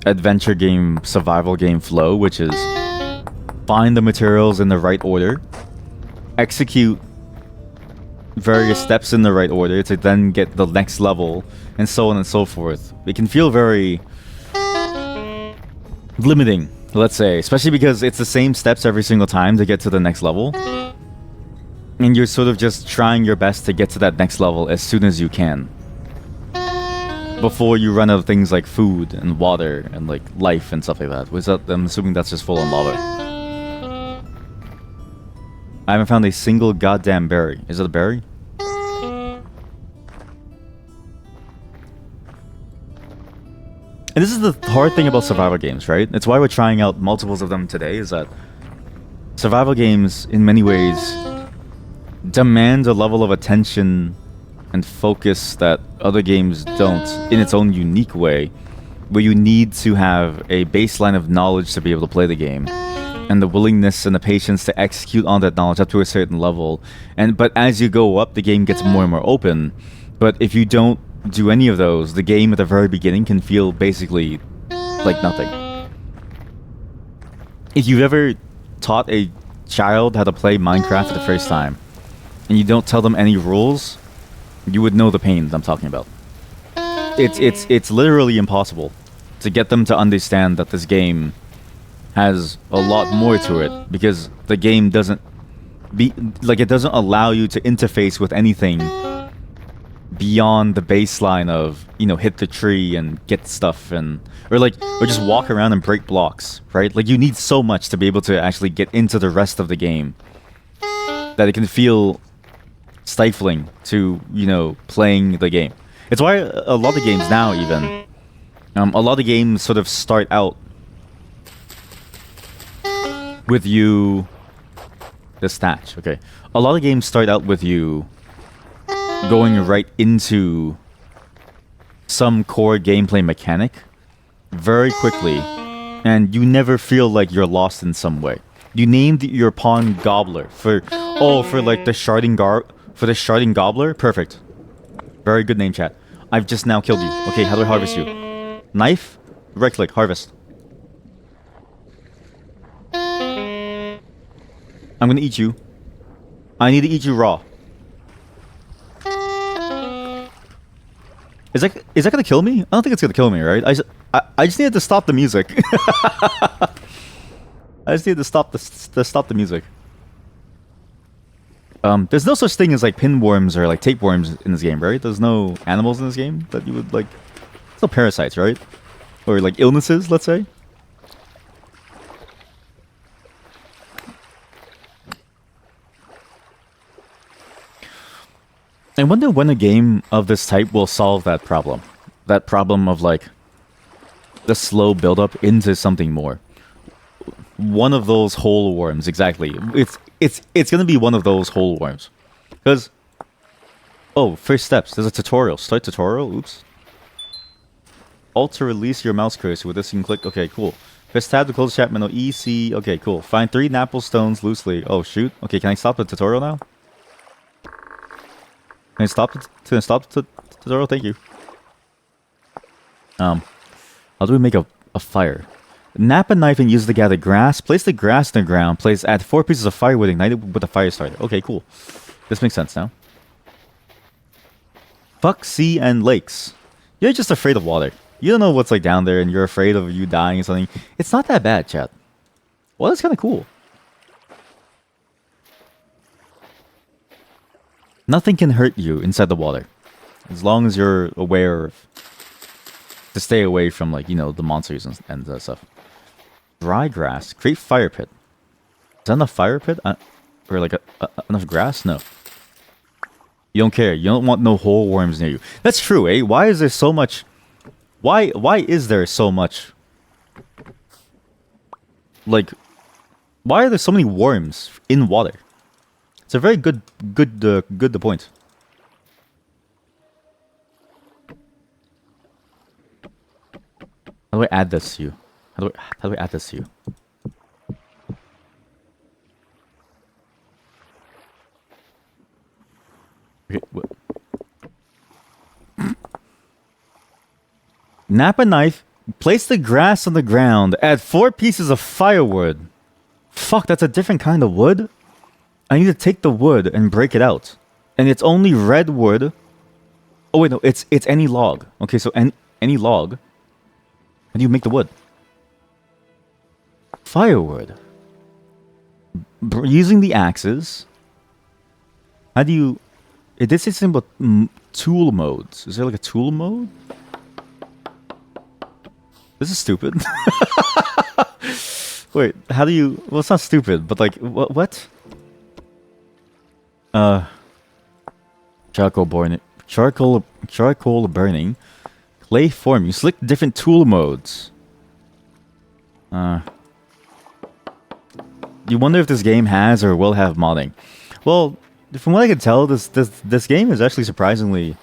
adventure game, survival game flow, which is find the materials in the right order, execute various steps in the right order to then get the next level, and so on and so forth. It can feel very limiting, let's say, especially because it's the same steps every single time to get to the next level. And you're sort of just trying your best to get to that next level as soon as you can, before you run out of things like food and water and like life and stuff like that. I'm assuming that's just full on lava. I haven't found a single goddamn berry. Is it a berry? And this is the hard thing about survival games, right? It's why we're trying out multiples of them today, is that survival games, in many ways, demand a level of attention and focus that other games don't, in its own unique way, where you need to have a baseline of knowledge to be able to play the game, and the willingness and the patience to execute on that knowledge up to a certain level. But as you go up, the game gets more and more open. But if you don't do any of those, the game at the very beginning can feel basically like nothing. If you've ever taught a child how to play Minecraft for the first time, and you don't tell them any rules, you would know the pain that I'm talking about. It's literally impossible to get them to understand that this game has a lot more to it, because the game doesn't allow you to interface with anything beyond the baseline of, hit the tree and get stuff, or just walk around and break blocks, right? Like, you need so much to be able to actually get into the rest of the game that it can feel stifling to, playing the game. It's why a lot of games now, even, a lot of games sort of start out with you... The stats, okay. A lot of games start out with you going right into some core gameplay mechanic very quickly, and you never feel like you're lost in some way. You named your pawn Gobbler for like the sharding Gobbler. Perfect. Very good name, chat. I've just now killed you. Okay, how do I harvest you? Knife? Right click, harvest. I'm gonna eat you. I need to eat you raw. Is that gonna kill me? I don't think it's gonna kill me, right? I just needed to stop the music. I just needed to stop the music. There's no such thing as like pinworms or like tapeworms in this game, right? There's no animals in this game that you would like. There's no parasites, right? Or like illnesses, let's say. I wonder when a game of this type will solve that problem. That problem of like the slow build-up into something more. One of those whole worms, exactly. It's gonna be one of those whole worms. Because first steps. There's a tutorial. Start tutorial. Oops. Alt to release your mouse cursor. With this you can click. Okay, cool. Press tab to close chat menu. E, C. Okay, cool. Find 3 Napple stones loosely. Oh shoot. Okay, can I stop the tutorial now? Can I stop the tutorial? Thank you. How do we make a fire? Nap a knife and use it to gather grass. Place the grass in the ground. Add 4 pieces of firewood ignited with a fire starter. Okay, cool. This makes sense now. Fuck sea and lakes. You're just afraid of water. You don't know what's like down there and you're afraid of you dying or something. It's not that bad, chat. Well, that's kind of cool. Nothing can hurt you inside the water, as long as you're aware of to stay away from, like, you know, the monsters and stuff. Dry grass. Create fire pit. Is that enough fire pit? Or like enough grass? No. You don't care. You don't want no whole worms near you. That's true, eh? Why is there so much? Why is there so much? Like, why are there so many worms in water? It's a very good point. How do I add this to you? How do I add this to you? Okay, what? Nap a knife. Place the grass on the ground. Add 4 pieces of firewood. Fuck, that's a different kind of wood? I need to take the wood and break it out. And it's only red wood. Oh wait, no, it's any log. Okay, so any log. How do you make the wood? Firewood. Using the axes. How do you... It did say something about tool modes. Is there like a tool mode? This is stupid. Wait, how do you... Well, it's not stupid, but like, what? Charcoal burning. Charcoal burning. Clay form. You select different tool modes. You wonder if this game has or will have modding. Well, from what I can tell, this game is actually surprisingly,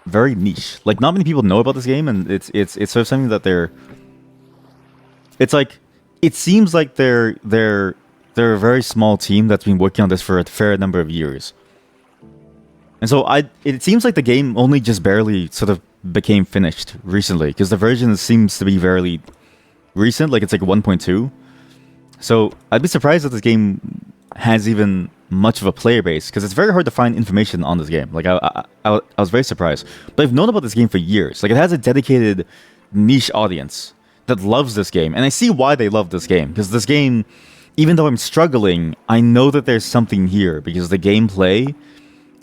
very niche. Like, not many people know about this game, and it's sort of something that they're. It's like, it seems like they're a very small team that's been working on this for a fair number of years. And so it seems like the game only just barely sort of became finished recently, because the version seems to be very recent, like it's like 1.2. So I'd be surprised that this game has even much of a player base, because it's very hard to find information on this game. Like I was very surprised, but I've known about this game for years. Like, it has a dedicated niche audience that loves this game, and I see why they love this game, because this game, even though I'm struggling, I know that there's something here, because the gameplay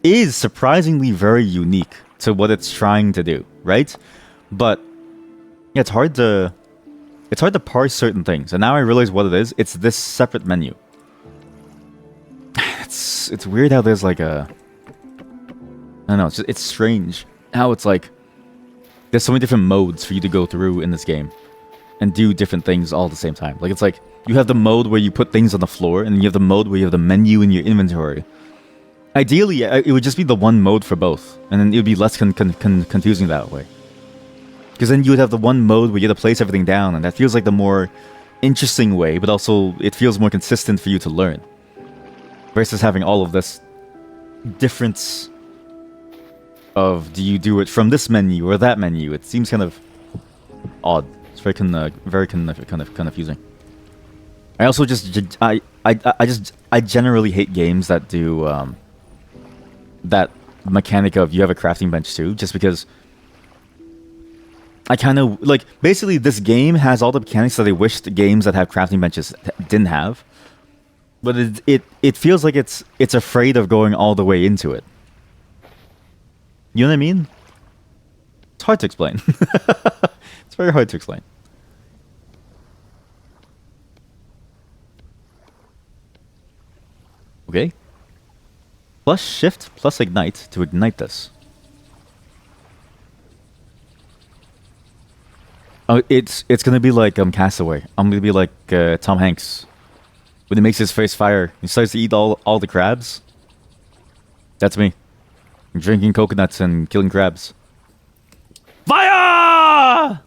is surprisingly very unique to what it's trying to do, right? But yeah, it's hard to parse certain things, and now I realize what it is. It's this separate menu. It's weird how there's like a... I don't know, it's strange how it's like there's so many different modes for you to go through in this game and do different things all at the same time. Like, it's like you have the mode where you put things on the floor, and then you have the mode where you have the menu in your inventory. Ideally, it would just be the one mode for both, and then it would be less confusing that way. Because then you would have the one mode where you have to place everything down, and that feels like the more interesting way, but also it feels more consistent for you to learn. Versus having all of this difference of, do you do it from this menu or that menu? It seems kind of odd. It's very confusing. I also I generally hate games that do that mechanic of you have a crafting bench too, just because I kind of like, basically this game has all the mechanics that I wish the games that have crafting benches didn't have, but it feels like it's afraid of going all the way into it. You know what I mean? It's hard to explain. It's very hard to explain. Okay. Plus shift plus ignite to ignite this. Oh, it's gonna be like Castaway. I'm gonna be like Tom Hanks when he makes his face fire. He starts to eat all the crabs. That's me. Drinking coconuts and killing crabs. Fire!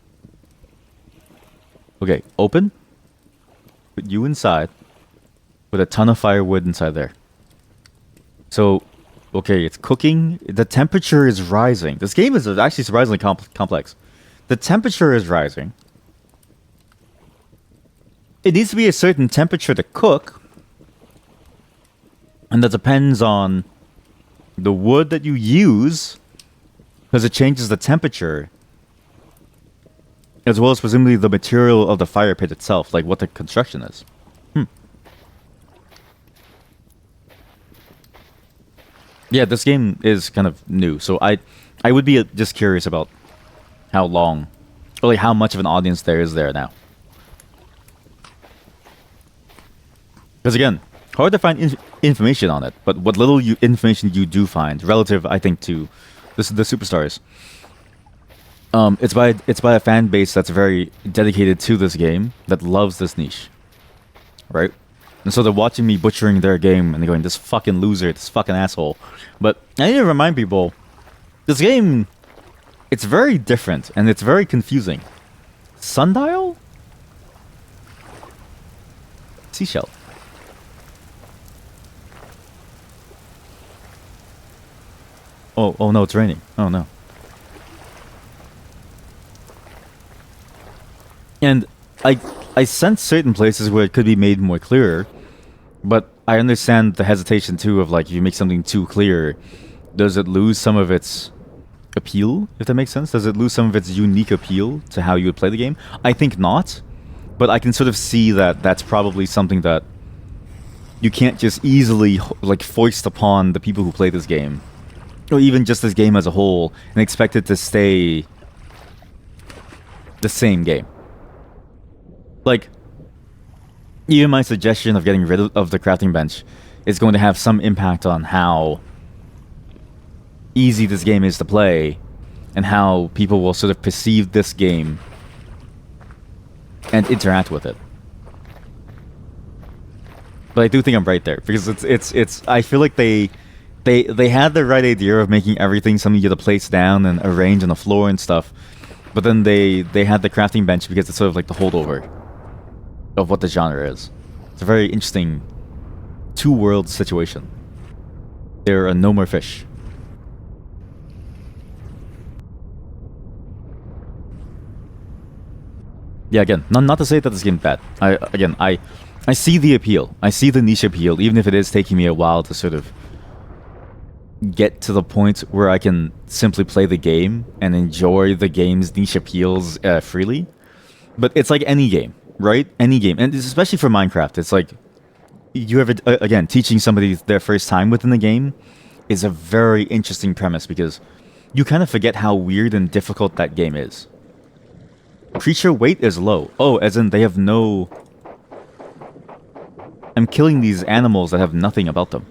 Okay, open. Put you inside. With a ton of firewood inside there. So, okay, it's cooking. The temperature is rising. This game is actually surprisingly complex. The temperature is rising. It needs to be a certain temperature to cook. And that depends on the wood that you use, because it changes the temperature. As well as presumably the material of the fire pit itself, like what the construction is. Yeah, this game is kind of new, so I would be just curious about how long, or like how much of an audience there is there now. Because again, hard to find information on it, but what little information you do find, relative, I think, to the superstars, it's by a fan base that's very dedicated to this game, that loves this niche, right? And so they're watching me butchering their game, and they're going, "This fucking loser, this fucking asshole." But I need to remind people, this game, it's very different and it's very confusing. Sundial? Seashell. Oh no, it's raining. Oh no. And I sense certain places where it could be made more clearer, but I understand the hesitation too of like, if you make something too clear, does it lose some of its appeal, if that makes sense? Does it lose some of its unique appeal to how you would play the game? I think not, but I can sort of see that that's probably something that you can't just easily like foist upon the people who play this game, or even just this game as a whole, and expect it to stay the same game. Like, even my suggestion of getting rid of the crafting bench is going to have some impact on how easy this game is to play, and how people will sort of perceive this game and interact with it. But I do think I'm right there, because it's I feel like they had the right idea of making everything something you get to place down and arrange on the floor and stuff, but then they had the crafting bench because it's sort of like the holdover of what the genre is. It's a very interesting two-world situation. There are no more fish. Yeah, again, not to say that this game's bad. I see the appeal. I see the niche appeal, even if it is taking me a while to sort of get to the point where I can simply play the game and enjoy the game's niche appeals freely. But it's like any game, right? Any game, and especially for Minecraft, it's like you ever again, teaching somebody their first time within the game is a very interesting premise, because you kind of forget how weird and difficult that game is. Creature weight is low. Oh, as in they have no... I'm killing these animals that have nothing about them.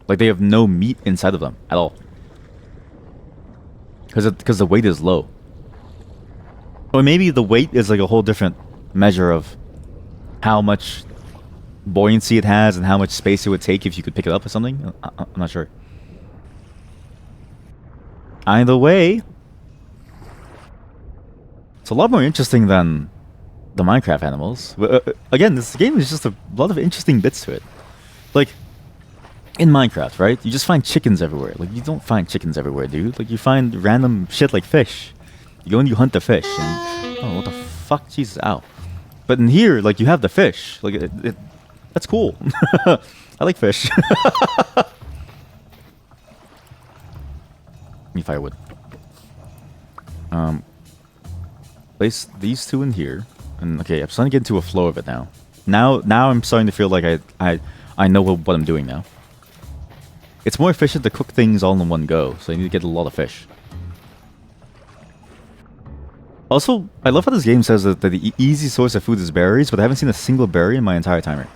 Like, they have no meat inside of them at all. Because the weight is low. Or maybe the weight is like a whole different measure of how much buoyancy it has and how much space it would take if you could pick it up or something. I'm not sure. Either way, it's a lot more interesting than the Minecraft animals. Again, this game is just a lot of interesting bits to it. Like, in Minecraft, right? You just find chickens everywhere. Like, you don't find chickens everywhere, dude. Like, you find random shit like fish. You go and you hunt the fish, and... Oh, what the fuck? Jesus, ow. But in here, like, you have the fish. Like, that's cool. I like fish. Give me firewood. Place these two in here. And okay, I'm starting to get into a flow of it now. Now I'm starting to feel like I know what I'm doing now. It's more efficient to cook things all in one go, so I need to get a lot of fish. Also, I love how this game says that the easy source of food is berries, but I haven't seen a single berry in my entire timer.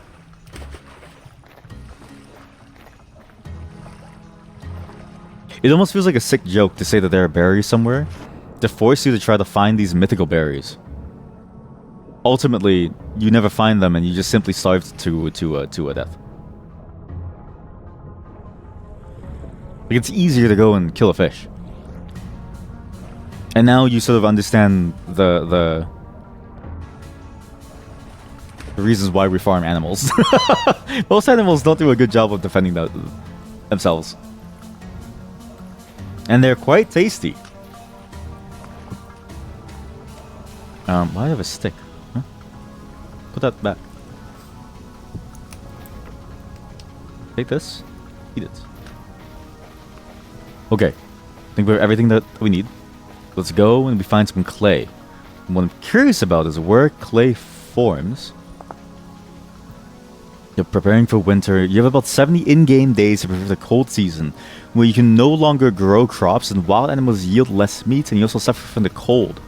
It almost feels like a sick joke to say that there are berries somewhere, to force you to try to find these mythical berries. Ultimately, you never find them, and you just simply starve to a death. Like, it's easier to go and kill a fish. And now you sort of understand the reasons why we farm animals. Most animals don't do a good job of defending themselves. And they're quite tasty. Why do I have a stick? Huh? Put that back. Take this. Eat it. Okay. I think we have everything that we need. Let's go and we find some clay. And what I'm curious about is where clay forms. You're preparing for winter. You have about 70 in-game days to prepare for the cold season, where you can no longer grow crops and wild animals yield less meat, and you also suffer from the cold.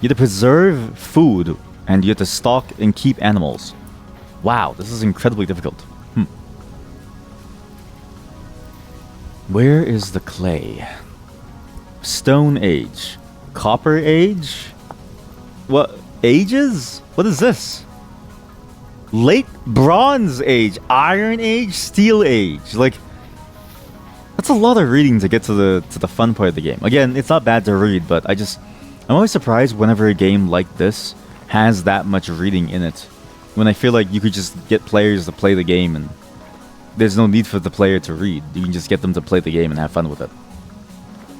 You have to preserve food, and you have to stock and keep animals. Wow, this is incredibly difficult. Where is the clay? Stone Age. Copper Age? What? Ages? What is this? Late Bronze Age, Iron Age, Steel Age. Like, that's a lot of reading to get to the fun part of the game. Again, it's not bad to read, but I'm always surprised whenever a game like this has that much reading in it. When I feel like you could just get players to play the game and there's no need for the player to read. You can just get them to play the game and have fun with it.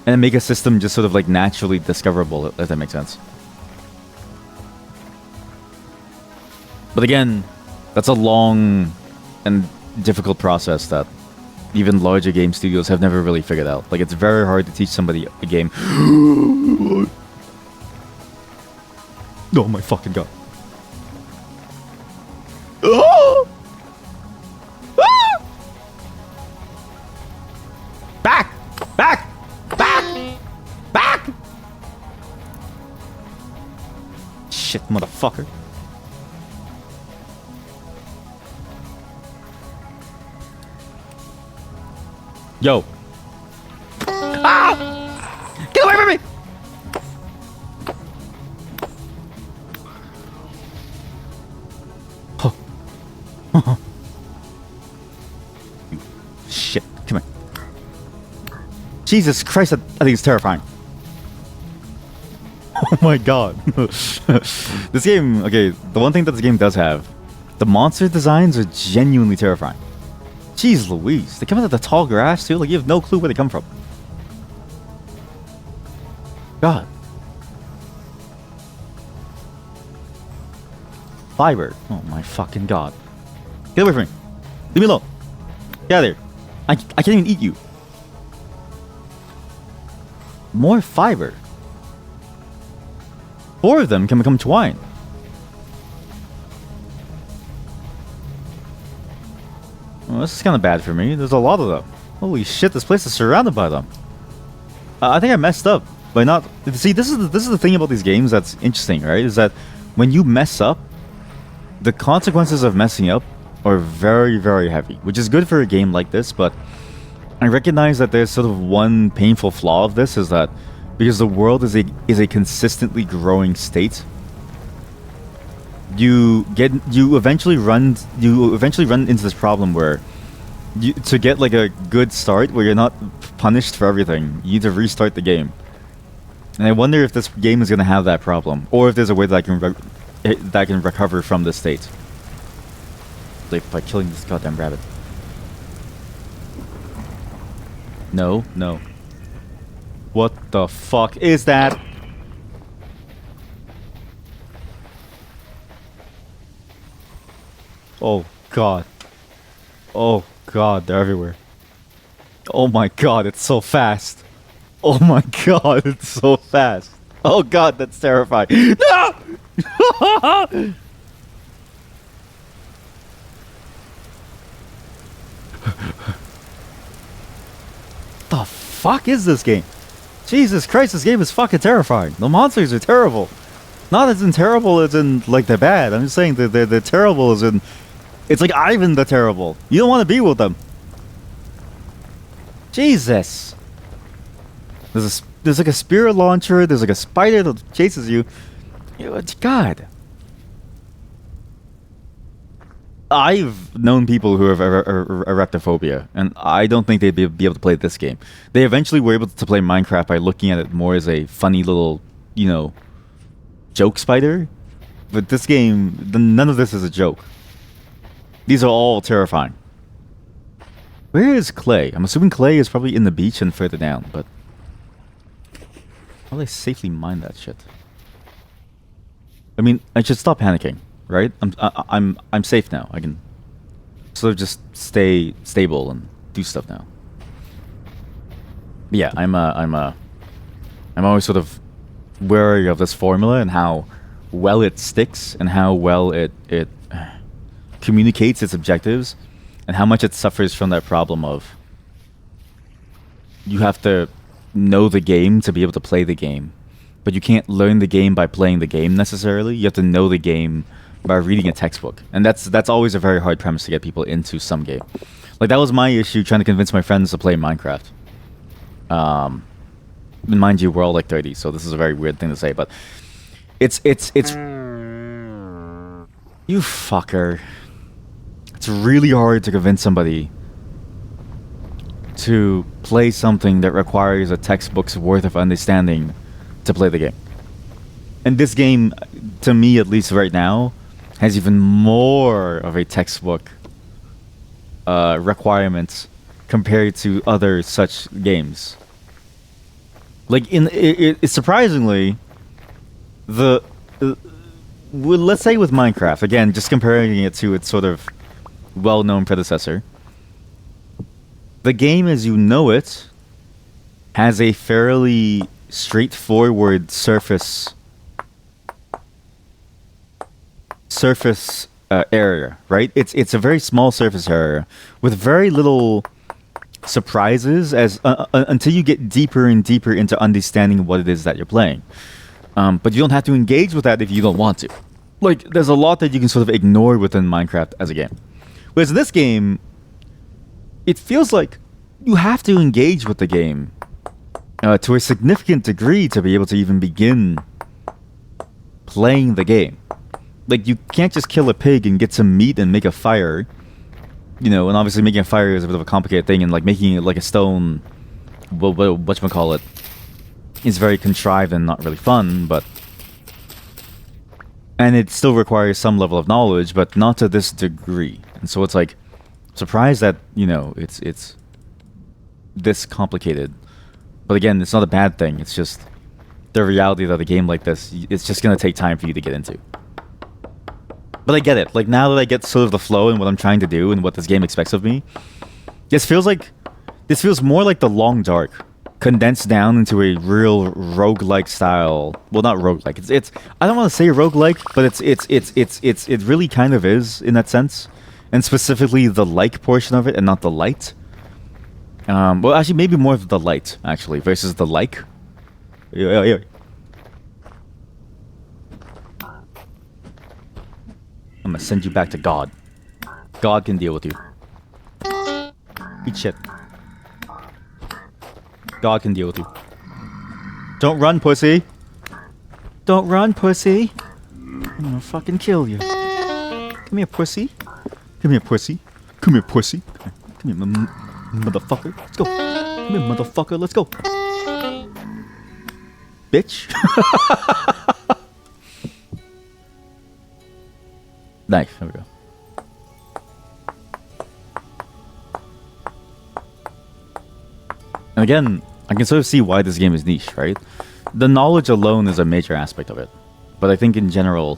And make a system just sort of like naturally discoverable, if that makes sense. But again, that's a long and difficult process that even larger game studios have never really figured out. Like, it's very hard to teach somebody a game. Oh my fucking god. Oh! Ah! Back! Back! Back! Back! Shit, motherfucker. Yo. Ah! Get away from me! Oh. Shit, come here. Jesus Christ, I think it's terrifying. Oh my god. This game, okay, the one thing that this game does have, the monster designs are genuinely terrifying. Jeez Louise, they come out of the tall grass too, like you have no clue where they come from. God. Fiber. Oh my fucking god. Get away from me. Leave me alone. Get out of there. I can't even eat you. More fiber. 4 of them can become twine. Well, this is kind of bad for me. There's a lot of them. Holy shit, this place is surrounded by them. I think I messed up by not... See, this is the thing about these games that's interesting, right? Is that when you mess up, the consequences of messing up are very, very heavy. Which is good for a game like this, but I recognize that there's sort of one painful flaw of this, is that because the world is a consistently growing state, you eventually run into this problem where to get like a good start where you're not punished for everything, you need to restart the game. And I wonder if this game is going to have that problem, or if there's a way that I can recover from this state, like by killing this goddamn rabbit. No. What the fuck is that? Oh god. Oh god, they're everywhere. Oh my god, it's so fast. Oh my god, it's so fast. Oh god, that's terrifying. No! The fuck is this game? Jesus Christ, this game is fucking terrifying. The monsters are terrible. Not as in terrible as in like they're bad. I'm just saying that they're terrible as in it's like Ivan the Terrible. You don't want to be with them. Jesus. There's like a spear launcher. There's like a spider that chases you. God. I've known people who have erectophobia, and I don't think they'd be able to play this game. They eventually were able to play Minecraft by looking at it more as a funny little, joke spider. But this game, none of this is a joke. These are all terrifying. Where is Clay? I'm assuming Clay is probably in the beach and further down, but how do I safely mine that shit? I mean, I should stop panicking, right? I'm safe now. I can sort of just stay stable and do stuff now. But yeah, I'm always sort of wary of this formula and how well it sticks and how well it communicates its objectives and how much it suffers from that problem of you have to know the game to be able to play the game, but you can't learn the game by playing the game necessarily. You have to know the game by reading a textbook, and that's always a very hard premise to get people into some game. Like that was my issue trying to convince my friends to play Minecraft. Mind you, we're all like 30, so this is a very weird thing to say, but it's you fucker. It's really hard to convince somebody to play something that requires a textbook's worth of understanding to play the game. And this game, to me at least right now, has even more of a textbook requirements compared to other such games. Like surprisingly, well, let's say with Minecraft again, just comparing it to its sort of well-known predecessor. The game as you know it has a fairly straightforward surface area, right? It's a very small surface area with very little surprises as until you get deeper and deeper into understanding what it is that you're playing. But you don't have to engage with that if you don't want to. Like, there's a lot that you can sort of ignore within Minecraft as a game. Whereas this game, it feels like you have to engage with the game to a significant degree to be able to even begin playing the game. Like, you can't just kill a pig and get some meat and make a fire. You know, and obviously making a fire is a bit of a complicated thing, and like making it like a stone, whatchamacallit, is very contrived and not really fun, but... And it still requires some level of knowledge, but not to this degree. And so it's like, surprised that, you know, it's this complicated. But again, it's not a bad thing, it's just the reality that a game like this, it's just gonna take time for you to get into. But I get it. Like, now that I get sort of the flow and what I'm trying to do and what this game expects of me, this feels more like The Long Dark, condensed down into a real roguelike style. Well, not roguelike. It's I don't want to say roguelike, but it really kind of is in that sense. And specifically the like portion of it and not the light. Well, actually, maybe more of the light, actually, versus the like. Yeah. I'm gonna send you back to God. God can deal with you. Eat shit. God can deal with you. Don't run, pussy. Don't run, pussy. I'm gonna fucking kill you. Come here, pussy. Come here, pussy. Come here, pussy. Come here, motherfucker. Let's go. Come here, motherfucker. Let's go. Bitch. Nice. There we go. And again, I can sort of see why this game is niche, right? The knowledge alone is a major aspect of it. But I think in general,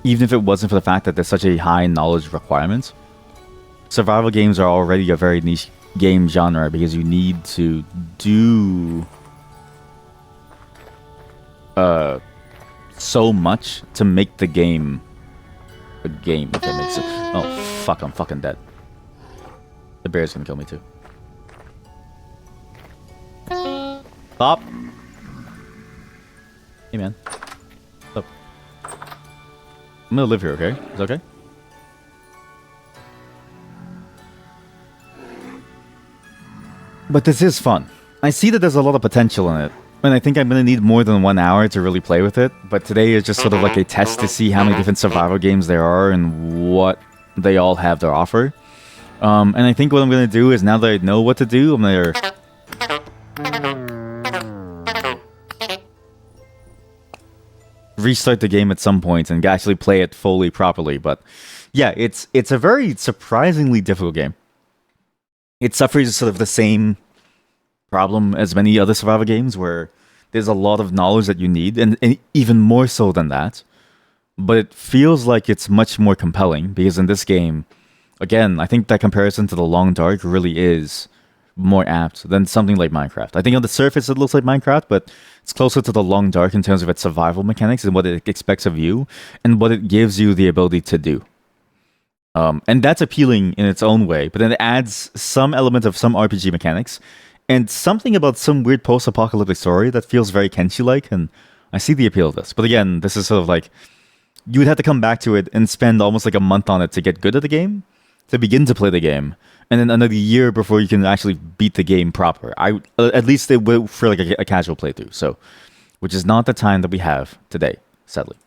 even if it wasn't for the fact that there's such a high knowledge requirement, survival games are already a very niche game genre because you need to do so much to make the game a game, if that makes sense. Oh, fuck, I'm fucking dead. The bear's gonna kill me too. Stop! Hey, man. Stop. I'm gonna live here, okay? Is that okay? But this is fun. I see that there's a lot of potential in it. And I think I'm gonna need more than 1 hour to really play with it. But today is just sort of like a test to see how many different survival games there are and what they all have to offer. And I think what I'm gonna do is, now that I know what to do, I'm gonna restart the game at some point and actually play it fully properly. But yeah, it's a very surprisingly difficult game. It suffers sort of the same problem as many other survival games, where there's a lot of knowledge that you need, and even more so than that. But it feels like it's much more compelling, because in this game, again, I think that comparison to The Long Dark really is more apt than something like Minecraft. I think on the surface it looks like Minecraft, but it's closer to The Long Dark in terms of its survival mechanics and what it expects of you, and what it gives you the ability to do. And that's appealing in its own way, but then it adds some element of some RPG mechanics and something about some weird post-apocalyptic story that feels very Kenshi-like, and I see the appeal of this. But again, this is sort of like you would have to come back to it and spend almost like a month on it to get good at the game, to begin to play the game, and then another year before you can actually beat the game proper. At least it will for like a casual playthrough. So, which is not the time that we have today, sadly.